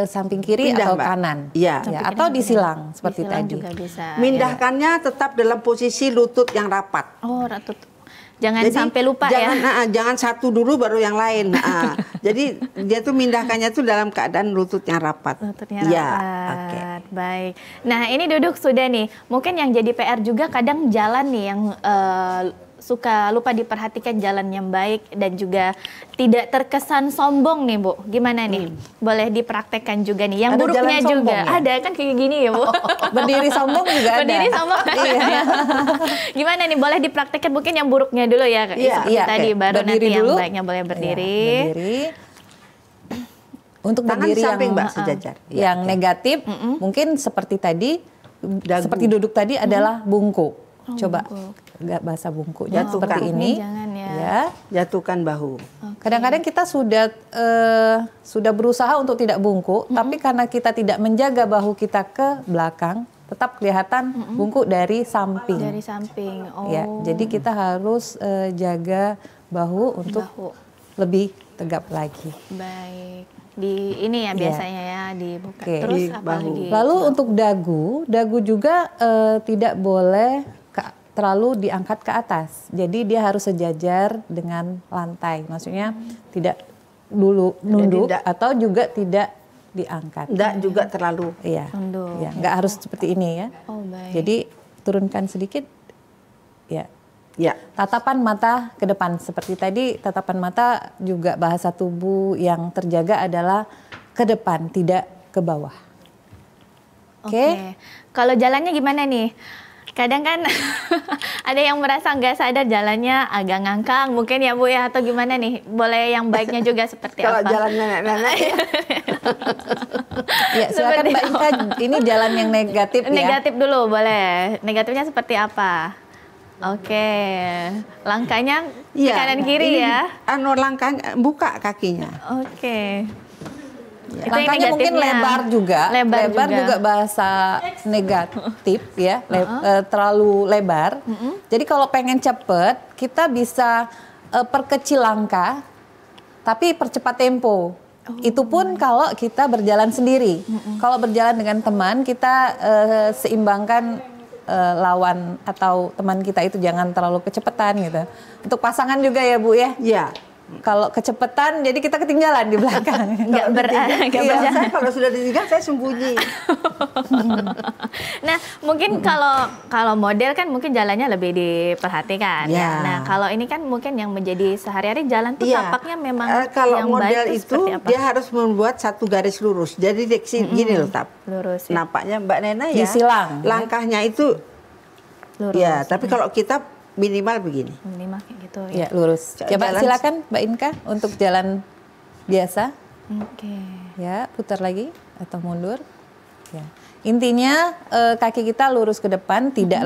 samping kiri Pindah, atau Mbak. kanan, Iya. Ya, atau disilang seperti Disilang tadi. juga bisa. Mindahkannya tetap dalam posisi lutut yang rapat. Oh, ratut. Jangan Jadi, sampai lupa jangan, ya. jangan satu dulu baru yang lain. Jadi dia tuh mindahkannya tuh dalam keadaan lututnya rapat. Lututnya Ya, rapat. oke. Baik. Nah, ini duduk sudah nih. Mungkin yang jadi PR juga kadang jalan nih yang suka lupa diperhatikan jalan yang baik dan juga tidak terkesan sombong nih, Bu. Gimana nih? Boleh dipraktekkan juga nih. Yang Ada buruknya jalan sombong juga. ya? Ada kan kayak gini ya, Bu. Berdiri sombong juga ada. Berdiri sombong. Iya. Gimana nih? Boleh dipraktekkan mungkin yang buruknya dulu ya. Iya, Seperti iya, tadi oke. baru Berdiri nanti yang dulu. baiknya boleh berdiri. Iya, berdiri. Untuk Tangan berdiri di samping, yang Mbak, sejajar. Ya, yang oke. negatif mungkin seperti tadi Dagu. seperti duduk tadi adalah bungkuk. Coba nggak bahasa bungkuk Jatuhkan. seperti ini. Jangan ya. Ya. Jatuhkan bahu. Kadang-kadang kita sudah berusaha untuk tidak bungkuk, tapi karena kita tidak menjaga bahu kita ke belakang, tetap kelihatan bungkuk dari samping. Dari samping. Oh. Ya, jadi kita harus jaga bahu untuk Bahu. lebih tegap lagi. Baik. Di ini ya biasanya ya dibuka. Oke. Terus Di apa bahu. lagi? Lalu untuk dagu juga tidak boleh terlalu diangkat ke atas. Jadi dia harus sejajar dengan lantai. Maksudnya tidak dulu nunduk tidak- atau juga tidak diangkat. Enggak juga terlalu. Iya. Nunduk. Ya, nggak harus seperti ini ya. Oh, baik. Jadi turunkan sedikit. Ya. Ya. Tatapan mata ke depan seperti tadi, tatapan mata juga bahasa tubuh yang terjaga adalah ke depan, tidak ke bawah. Oke. Kalau jalannya gimana nih? Kadang kan ada yang merasa nggak sadar jalannya agak ngangkang mungkin ya Bu ya, atau gimana nih? Boleh yang baiknya juga seperti Kalau apa? jalan nenek-nenek ya. Ya, silakan Seperti Mbak Inka, ini jalan yang negatif ya. Negatif dulu boleh. Negatifnya seperti apa? Oke. Langkahnya ke Iya, kanan kiri ini ya. Langkah buka kakinya. Oke. Itu yang Langkahnya mungkin negatifnya. lebar juga. Lebar juga bahasa negatif ya, terlalu lebar. Jadi kalau pengen cepet, kita bisa perkecil langkah, tapi percepat tempo. Itu pun kalau kita berjalan sendiri. Kalau berjalan dengan teman, kita seimbangkan lawan atau teman kita itu jangan terlalu kecepatan gitu. Untuk pasangan juga ya Bu ya. Iya. Kalau kecepatan, jadi kita ketinggalan di belakang. Nggak Iya, berjalan. saya kalau sudah ditinggal saya sembunyi. Nah, mungkin kalau model kan mungkin jalannya lebih diperhatikan. Ya. Nah, kalau ini kan mungkin yang menjadi sehari-hari jalan tuh Iya. tampaknya memang kalau yang model baik tuh itu seperti apa? dia harus membuat satu garis lurus. Jadi gini loh, Tap. Lurus ya. Nampaknya Mbak Nena ya. Disilang. Langkahnya itu Lurus. ya, tapi kalau kita minimal begini. Minimal kayak gitu Ya, lurus. Coba Jalan- silakan Mbak Inka untuk jalan biasa. Oke. Ya, putar lagi atau mundur. Ya. Intinya kaki kita lurus ke depan, tidak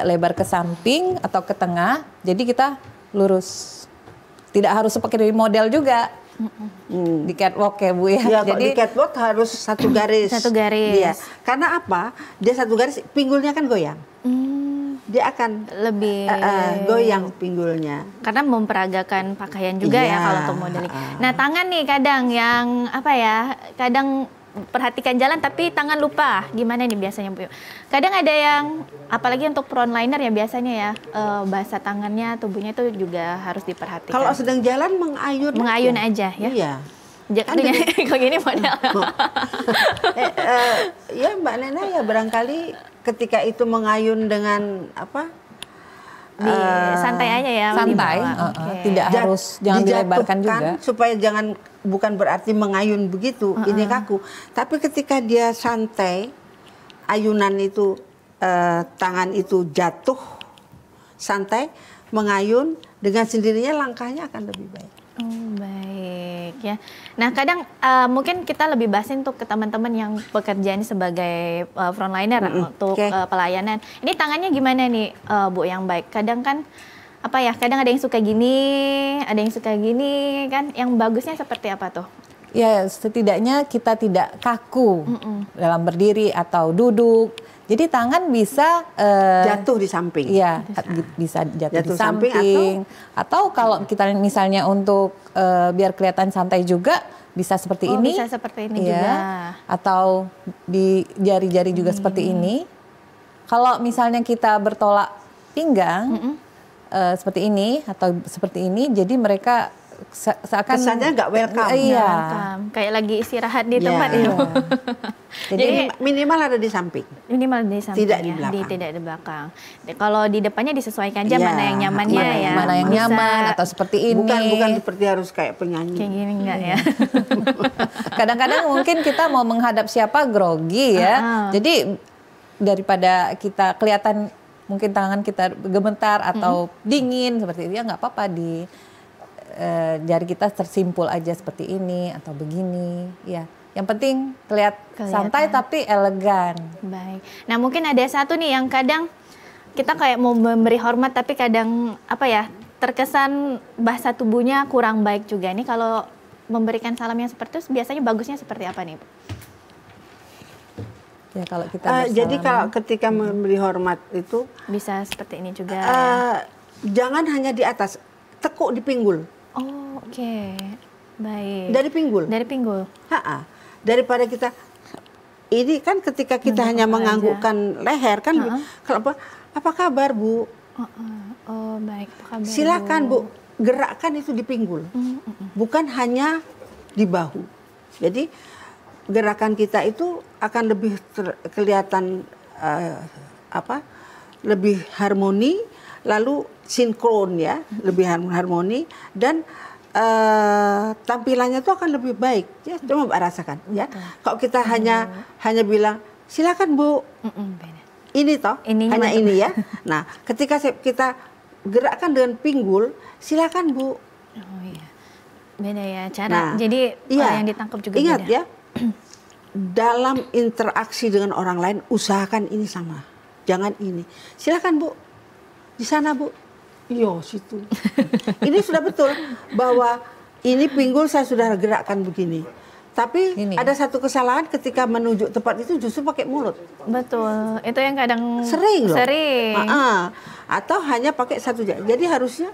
lebar ke samping atau ke tengah. Jadi kita lurus. Tidak harus seperti model juga. Di catwalk ya Bu ya. Ya, kalau Jadi di catwalk harus satu garis. Satu garis. Dia. Karena apa? Dia satu garis, pinggulnya kan goyang. Dia akan Lebih goyang pinggulnya. karena memperagakan pakaian juga ya Iya. kalau untuk modeling. Nah, tangan nih kadang yang apa ya? Kadang perhatikan jalan tapi tangan lupa. Gimana nih biasanya Bu? Kadang ada yang apalagi untuk frontliner ya biasanya ya bahasa tangannya, tubuhnya itu juga harus diperhatikan. Kalau sedang jalan mengayun. Mengayun aja ya. Iya. Jadinya kok gini model. Ya Mbak Nena ya barangkali ketika itu mengayun dengan apa? Di santai aja ya. di santai, bawah. Oke. tidak harus jangan dilebarkan dijatuhkan juga. supaya bukan berarti mengayun begitu ini kaku, tapi ketika dia santai, ayunan itu tangan itu jatuh santai mengayun dengan sendirinya, langkahnya akan lebih baik. Oh, baik ya. Nah, kadang mungkin kita lebih bahasin untuk ke teman-teman yang pekerjaan sebagai frontliner untuk Oke. pelayanan. Ini tangannya gimana nih, Bu, yang baik? Kadang kan apa ya? Kadang ada yang suka gini, ada yang suka gini kan. Yang bagusnya seperti apa tuh? Ya, setidaknya kita tidak kaku dalam berdiri atau duduk. Jadi tangan bisa Jatuh di samping. Iya, bisa jatuh di Jatuh samping samping. Atau kalau kita misalnya untuk biar kelihatan santai juga bisa seperti Oh, ini. bisa seperti ini Iya. juga. Atau di jari-jari juga seperti ini. Kalau misalnya kita bertolak pinggang, seperti ini atau seperti ini, jadi mereka seakan kesannya nggak welcome. Iya. Welcome. Kayak lagi istirahat di Ya. tempat itu. Jadi minimal ada di samping. Minimal di samping Tidak di ya, belakang. tidak di belakang. Kalau di depannya disesuaikan aja Iya, mana yang nyamannya ya. mana yang Bisa nyaman atau seperti ini. Bukan seperti harus kayak penyanyi. kayak gini enggak ya? Kadang-kadang mungkin kita mau menghadap siapa grogi ya. Jadi daripada kita kelihatan mungkin tangan kita gemetar atau dingin seperti itu, ya nggak apa-apa di jari kita tersimpul aja seperti ini atau begini. Ya, yang penting kelihatan santai tapi elegan. Baik. Nah mungkin ada satu nih yang kadang kita kayak mau memberi hormat tapi kadang apa ya terkesan bahasa tubuhnya kurang baik juga. Nih kalau memberikan salam yang seperti itu biasanya bagusnya seperti apa nih, Bu? Ya kalau kita Jadi kalau ketika memberi hormat itu Bisa seperti ini juga. jangan hanya di atas, tekuk di pinggul. Oh oke. Baik. Dari pinggul. Dari pinggul. Daripada kita ini kan ketika kita hanya menganggukkan leher kan kalau apa kabar Bu? Oh baik. Apa kabar, Silakan Bu, gerakkan itu di pinggul. Bukan hanya di bahu. Jadi gerakan kita itu akan lebih kelihatan lebih harmoni, lalu sinkron ya, lebih harmoni dan tampilannya itu akan lebih baik. Ya, coba Mbak rasakan ya. Kalau kita hanya bilang silakan Bu, Beda. ini toh, Ininya hanya mantap. ini ya. Nah, ketika kita gerakkan dengan pinggul, silakan Bu. Oh iya. Beda ya cara. Nah, Jadi iya. yang ditangkap juga Ingat beda. ya, dalam interaksi dengan orang lain usahakan ini sama. Jangan ini. Silakan Bu. Di sana Bu. Iya, situ. Ini sudah betul bahwa ini pinggul saya sudah gerakkan begini. Tapi Ini. ada satu kesalahan ketika menuju tempat itu justru pakai mulut. Betul. Itu yang kadang Sering loh. Sering. Atau hanya pakai satu jari. Jadi harusnya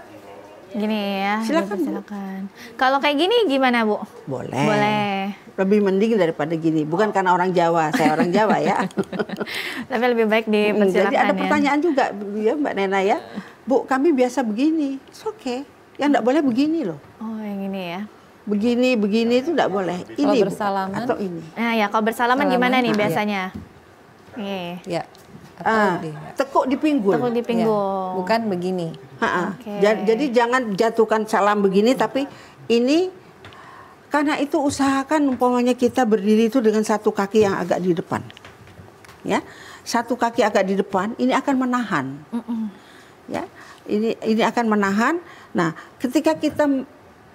Gini ya. Silakan, Bu. Silakan. Kalau kayak gini gimana, Bu? boleh. Boleh. Lebih mending daripada gini. Bukan karena orang Jawa, saya orang Jawa ya. Tapi lebih baik dipersilakan. Jadi ada ya. pertanyaan juga ya Mbak Nena ya. Bu, kami biasa begini. It's okay. Yang enggak boleh begini loh. Oh, yang ini ya. Begini itu enggak boleh. Kalau Ini Bu, bersalaman? atau ini. Nah, ya kalau bersalaman gimana nih Nah, biasanya? Iya. Ya. Atau Tekuk di pinggul. Tekuk di ya, pinggul. bukan begini. Oke. Jadi jangan jatuhkan salam begini, tapi ini karena itu usahakan umpamanya kita berdiri itu dengan satu kaki yang agak di depan, ya, satu kaki agak di depan, ini akan menahan, ya, ini akan menahan. Nah, ketika kita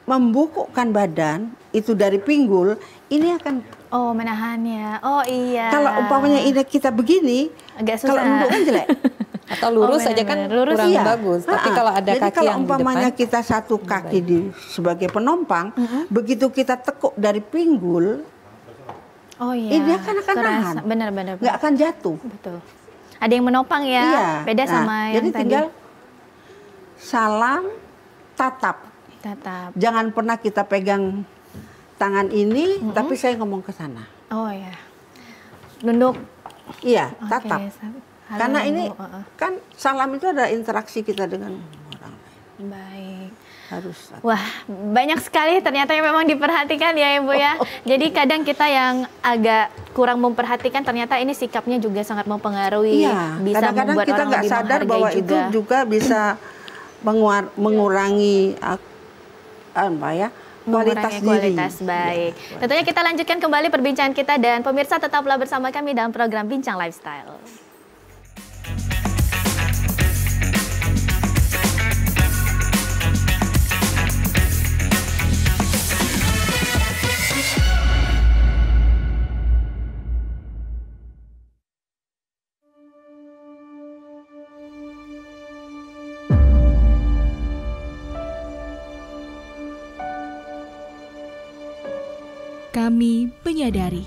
membungkukkan badan itu dari pinggul, ini akan Oh, menahan ya. Oh iya. kalau umpamanya ini kita begini, Agak susah. kalau nunduk kan jelek. Atau lurus saja kan benar-benar. Lurus, kurang Iya. bagus. Tapi kalau ada Jadi kaki kalau yang di umpamanya depan, kita satu kaki sebagai penompang, begitu kita tekuk dari pinggul, Oh iya. ini akan nahan. Benar-benar. nggak akan jatuh. Betul. Ada yang menopang ya. Iya. Beda Nah, sama yang jadi tadi. tinggal salam, tatap. Tatap. Jangan pernah kita pegang tangan ini, tapi saya ngomong ke sana. Oh ya. Nunduk. Iya, Oke, tatap. halo, Karena ini Bu. kan salam itu ada interaksi kita dengan orang lain. Baik. Harus. Wah, banyak sekali ternyata yang memang diperhatikan ya Ibu ya. Jadi kadang kita yang agak kurang memperhatikan ternyata ini sikapnya juga sangat mempengaruhi. Iya, Bisa kadang-kadang membuat kita orang nggak lebih sadar menghargai bahwa itu juga bisa mengurangi kualitas mengurangi diri. kualitas baik. Tentunya kita lanjutkan kembali perbincangan kita dan pemirsa tetaplah bersama kami dalam program Bincang Lifestyle. Kami menyadari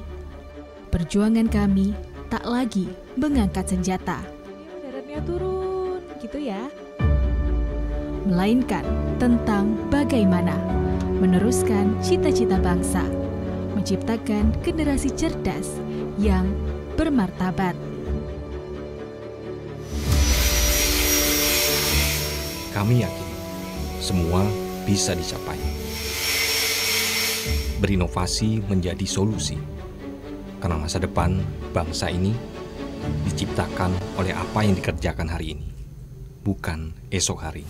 perjuangan kami tak lagi mengangkat senjata. Daratnya turun, gitu ya. Melainkan tentang bagaimana meneruskan cita-cita bangsa, menciptakan generasi cerdas yang bermartabat. Kami yakin semua bisa dicapai. Berinovasi menjadi solusi. Karena masa depan bangsa ini diciptakan oleh apa yang dikerjakan hari ini, bukan esok hari.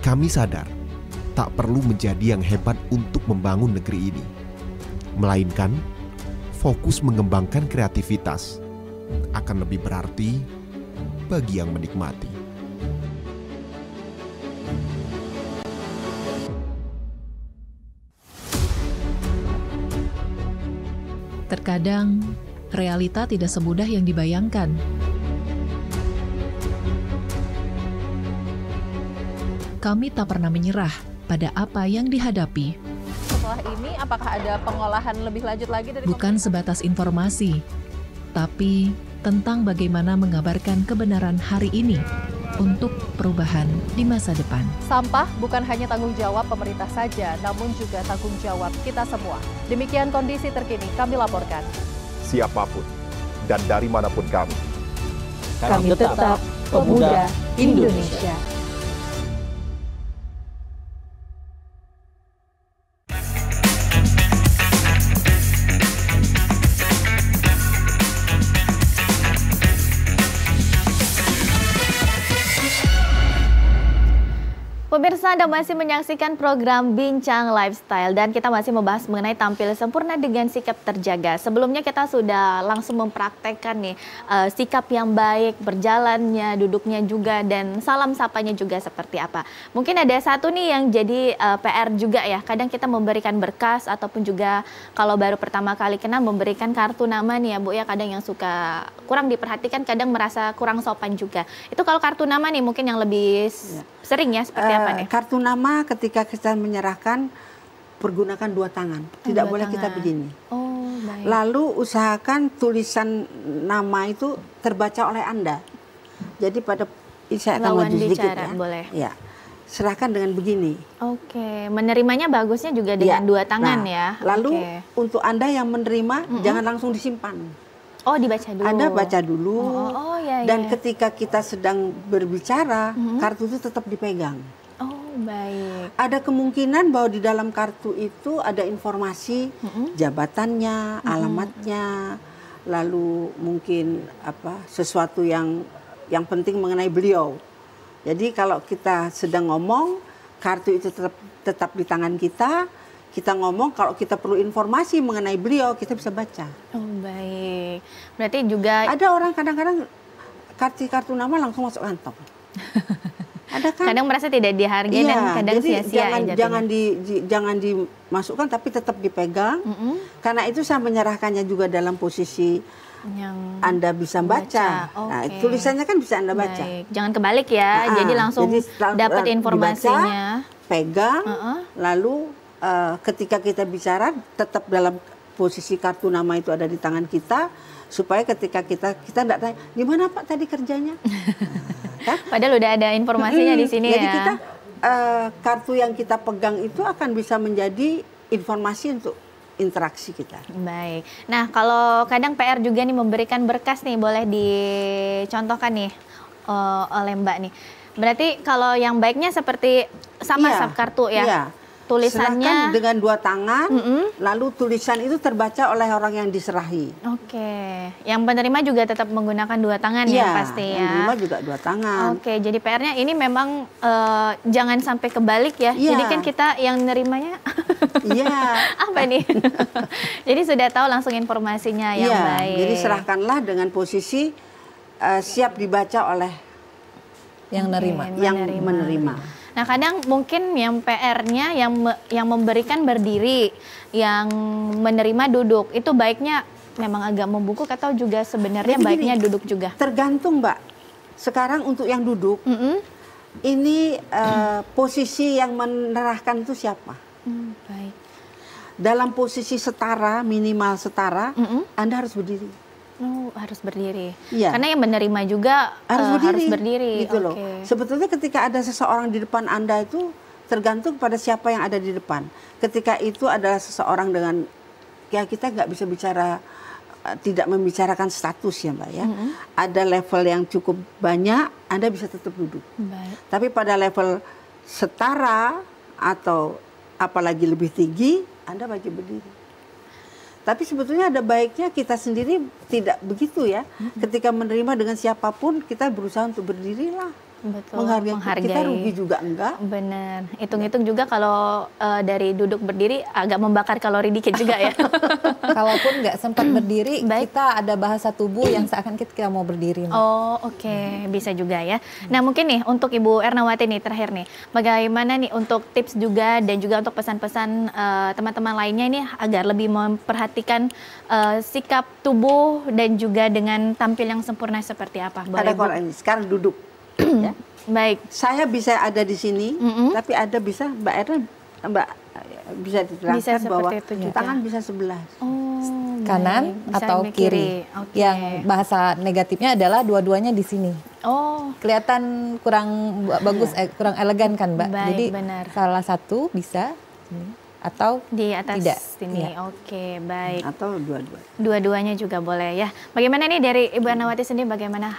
Kami sadar tak perlu menjadi yang hebat untuk membangun negeri ini, melainkan fokus mengembangkan kreativitas akan lebih berarti bagi yang menikmati. Terkadang realita tidak semudah yang dibayangkan. Kami tak pernah menyerah pada apa yang dihadapi. Setelah ini, apakah ada pengolahan lebih lanjut lagi dari Bukan sebatas informasi, tapi tentang bagaimana mengabarkan kebenaran hari ini untuk perubahan di masa depan. Sampah bukan hanya tanggung jawab pemerintah saja, namun juga tanggung jawab kita semua. Demikian kondisi terkini kami laporkan. Siapapun dan dari manapun kami Tetap Pemuda Indonesia. Pemirsa, Anda masih menyaksikan program Bincang Lifestyle dan kita masih membahas mengenai tampil sempurna dengan sikap terjaga. Sebelumnya kita sudah langsung mempraktekkan nih sikap yang baik, berjalannya, duduknya juga, dan salam sapanya juga seperti apa. Mungkin ada satu nih yang jadi PR juga ya. Kadang kita memberikan berkas ataupun juga kalau baru pertama kali kenal memberikan kartu nama nih ya Bu ya. Kadang yang suka kurang diperhatikan, kadang merasa kurang sopan juga. Itu kalau kartu nama nih mungkin yang lebih sering ya seperti apa nih? Kartu nama ketika kita menyerahkan pergunakan dua tangan, tidak boleh kita begini. Oh, baik. Lalu usahakan tulisan nama itu terbaca oleh Anda. Jadi pada saya akan Lawan maju sedikit bicara, ya. boleh. Ya, serahkan dengan begini. Oke, menerimanya bagusnya juga dengan dua tangan ya. Lalu Oke. untuk Anda yang menerima jangan langsung disimpan. Oh, dibaca dulu. Anda baca dulu. Ya, dan ya. ketika kita sedang berbicara, kartu itu tetap dipegang. Oh, baik. Ada kemungkinan bahwa di dalam kartu itu ada informasi jabatannya, alamatnya, lalu mungkin sesuatu yang penting mengenai beliau. Jadi kalau kita sedang ngomong, kartu itu tetap di tangan kita. Kita ngomong, kalau kita perlu informasi mengenai beliau, kita bisa baca. Oh, baik. Berarti juga ada orang kadang-kadang kartu nama langsung masuk kantong. Ada kan? kadang merasa tidak dihargai dan kadang jadi sia-sia jangan dimasukkan tapi tetap dipegang. Karena itu saya menyerahkannya juga dalam posisi yang Anda bisa baca. Nah, tulisannya kan bisa Anda baca. Baik. Jangan kebalik ya. Jadi langsung dapat informasinya. Dibaca, pegang, lalu ketika kita bicara tetap dalam posisi kartu nama itu ada di tangan kita, supaya ketika kita tidak tanya di mana Pak tadi kerjanya. Kan? Padahal udah ada informasinya di sini jadi ya. Kita kartu yang kita pegang itu akan bisa menjadi informasi untuk interaksi kita. Baik. Nah, kalau kadang PR juga nih memberikan berkas nih, boleh dicontohkan nih oleh Mbak nih. Berarti kalau yang baiknya seperti sama kartu ya. Iya. Tulisannya serahkan dengan dua tangan, lalu tulisan itu terbaca oleh orang yang diserahi. Oke, yang penerima juga tetap menggunakan dua tangan ya pasti ya. Yang penerima juga dua tangan. Oke, jadi PR-nya ini memang jangan sampai kebalik ya. Jadi kan kita yang nerimanya, apa nih? Jadi sudah tahu langsung informasinya yang baik. Jadi serahkanlah dengan posisi siap dibaca oleh yang menerima. Nah, kadang mungkin yang PR-nya yang memberikan berdiri, yang menerima duduk. Itu baiknya memang agak membungkuk atau juga sebenarnya baiknya duduk juga? Tergantung, Mbak. Sekarang untuk yang duduk, ini posisi yang menerahkan itu siapa? Baik. Dalam posisi setara, minimal setara, Anda harus berdiri. Oh, harus berdiri. Iya. Karena yang menerima juga harus berdiri. Gitu loh. Sebetulnya ketika ada seseorang di depan Anda itu tergantung pada siapa yang ada di depan. Ketika itu adalah seseorang dengan, ya kita nggak bisa bicara tidak membicarakan status ya Mbak ya. Ada level yang cukup banyak, Anda bisa tetap duduk. Baik. Tapi pada level setara atau apalagi lebih tinggi, Anda wajib berdiri. Tapi sebetulnya ada baiknya kita sendiri tidak begitu ya. Ketika menerima dengan siapapun, kita berusaha untuk berdirilah. Betul, Menghargai. Kita rugi juga enggak. Benar. Hitung-hitung juga kalau dari duduk berdiri agak membakar kalori dikit juga ya. Kalaupun nggak sempat berdiri, kita ada bahasa tubuh yang seakan kita mau berdiri. Oh oke. Bisa juga ya. Nah mungkin nih untuk Ibu Ernawati nih terakhir nih, bagaimana nih untuk tips juga dan juga untuk pesan-pesan teman-teman lainnya ini agar lebih memperhatikan sikap tubuh dan juga dengan tampil yang sempurna seperti apa? Ada Quran. Sekarang duduk. Ya. Baik. Saya bisa ada di sini, tapi ada bisa Mbak Erna, bisa diterangkan bahwa tangan bisa sebelah. Kanan atau kiri. Yang bahasa negatifnya adalah dua-duanya di sini. Kelihatan kurang bagus, kurang elegan kan Mbak. Baik, jadi benar. salah satu bisa atau di atas tidak. sini. Oke, baik. Atau dua-dua. Dua-duanya juga boleh ya. Bagaimana nih dari Ibu Ernawati sendiri, bagaimana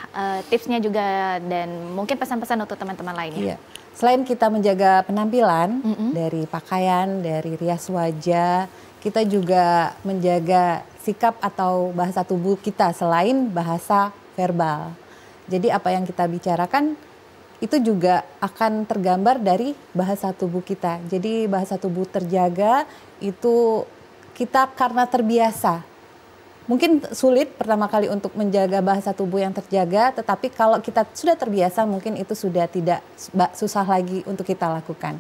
tipsnya juga dan mungkin pesan-pesan untuk teman-teman lainnya? Iya. Selain kita menjaga penampilan dari pakaian, dari rias wajah, kita juga menjaga sikap atau bahasa tubuh kita selain bahasa verbal. Jadi apa yang kita bicarakan itu juga akan tergambar dari bahasa tubuh kita. Jadi bahasa tubuh terjaga itu kita karena terbiasa. Mungkin sulit pertama kali untuk menjaga bahasa tubuh yang terjaga, tetapi kalau kita sudah terbiasa mungkin itu sudah tidak susah lagi untuk kita lakukan.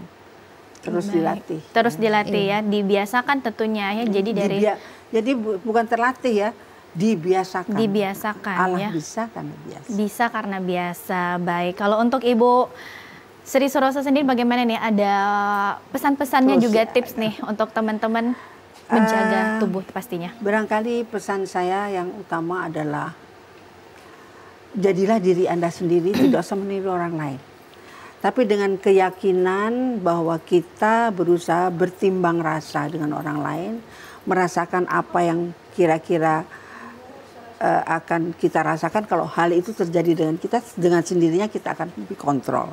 Terus dilatih. Terus dilatih ya, dibiasakan tentunya ya. Jadi dari jadi bukan terlatih ya, dibiasakan. Dibiasakan Allah ya. bisa karena biasa. Bisa karena biasa. Baik. Kalau untuk Ibu Sri Suroso sendiri bagaimana nih? Ada pesan-pesannya juga tips nih untuk teman-teman menjaga tubuh pastinya. Barangkali pesan saya yang utama adalah jadilah diri Anda sendiri, tidak usah meniru orang lain. Tapi dengan keyakinan bahwa kita berusaha bertimbang rasa dengan orang lain, merasakan apa yang kira-kira akan kita rasakan kalau hal itu terjadi dengan kita, dengan sendirinya kita akan lebih kontrol.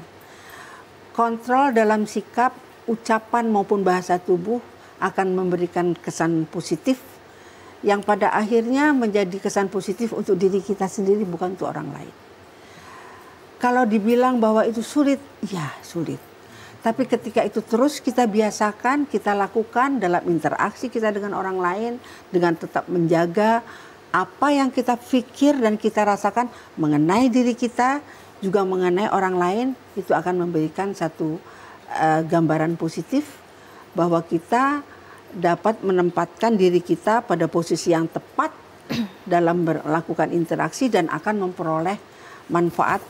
Kontrol dalam sikap, ucapan maupun bahasa tubuh akan memberikan kesan positif yang pada akhirnya menjadi kesan positif untuk diri kita sendiri, bukan untuk orang lain. Kalau dibilang bahwa itu sulit, ya sulit. Tapi ketika itu terus kita biasakan, kita lakukan dalam interaksi kita dengan orang lain, dengan tetap menjaga apa yang kita pikir dan kita rasakan mengenai diri kita, juga mengenai orang lain, itu akan memberikan satu gambaran positif bahwa kita dapat menempatkan diri kita pada posisi yang tepat dalam melakukan interaksi dan akan memperoleh manfaat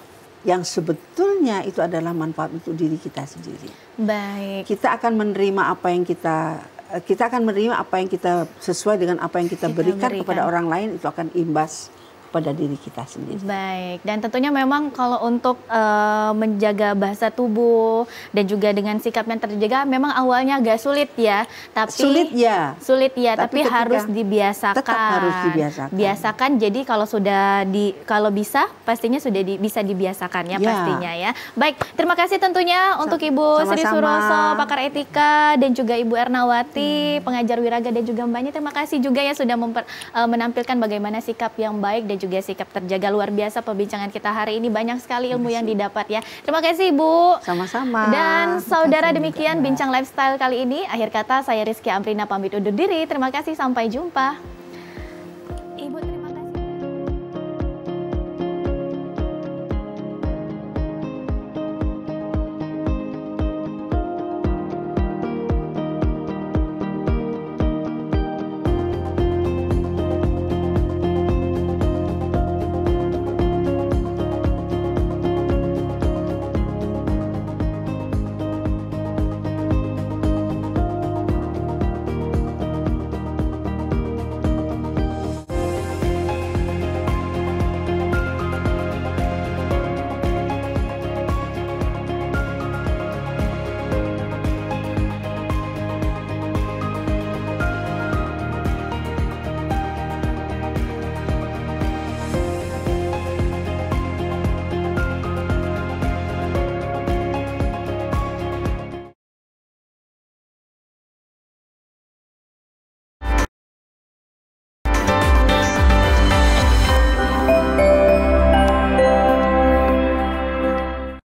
yang sebetulnya itu adalah manfaat untuk diri kita sendiri. Baik. Kita akan menerima apa yang kita akan menerima apa yang kita sesuai dengan apa yang kita berikan kepada orang lain, itu akan imbas pada diri kita sendiri. Baik, dan tentunya memang kalau untuk menjaga bahasa tubuh dan juga dengan sikap yang terjaga memang awalnya agak sulit ya, tapi sulit ya, tapi harus dibiasakan. Tetap harus dibiasakan. Biasakan, jadi kalau sudah kalau bisa pastinya sudah bisa dibiasakan ya, pastinya ya. Baik, terima kasih tentunya untuk Ibu Sri Suroso, pakar etika, dan juga Ibu Ernawati, pengajar wiraga, dan juga Mbaknya. Terima kasih juga ya sudah menampilkan bagaimana sikap yang baik dan juga sikap terjaga. Luar biasa perbincangan kita hari ini, banyak sekali ilmu yang didapat ya. Terima kasih Ibu. Sama-sama. Dan saudara, demikian Bincang Lifestyle kali ini. Akhir kata saya Rizky Amrina pamit undur diri. Terima kasih, sampai jumpa.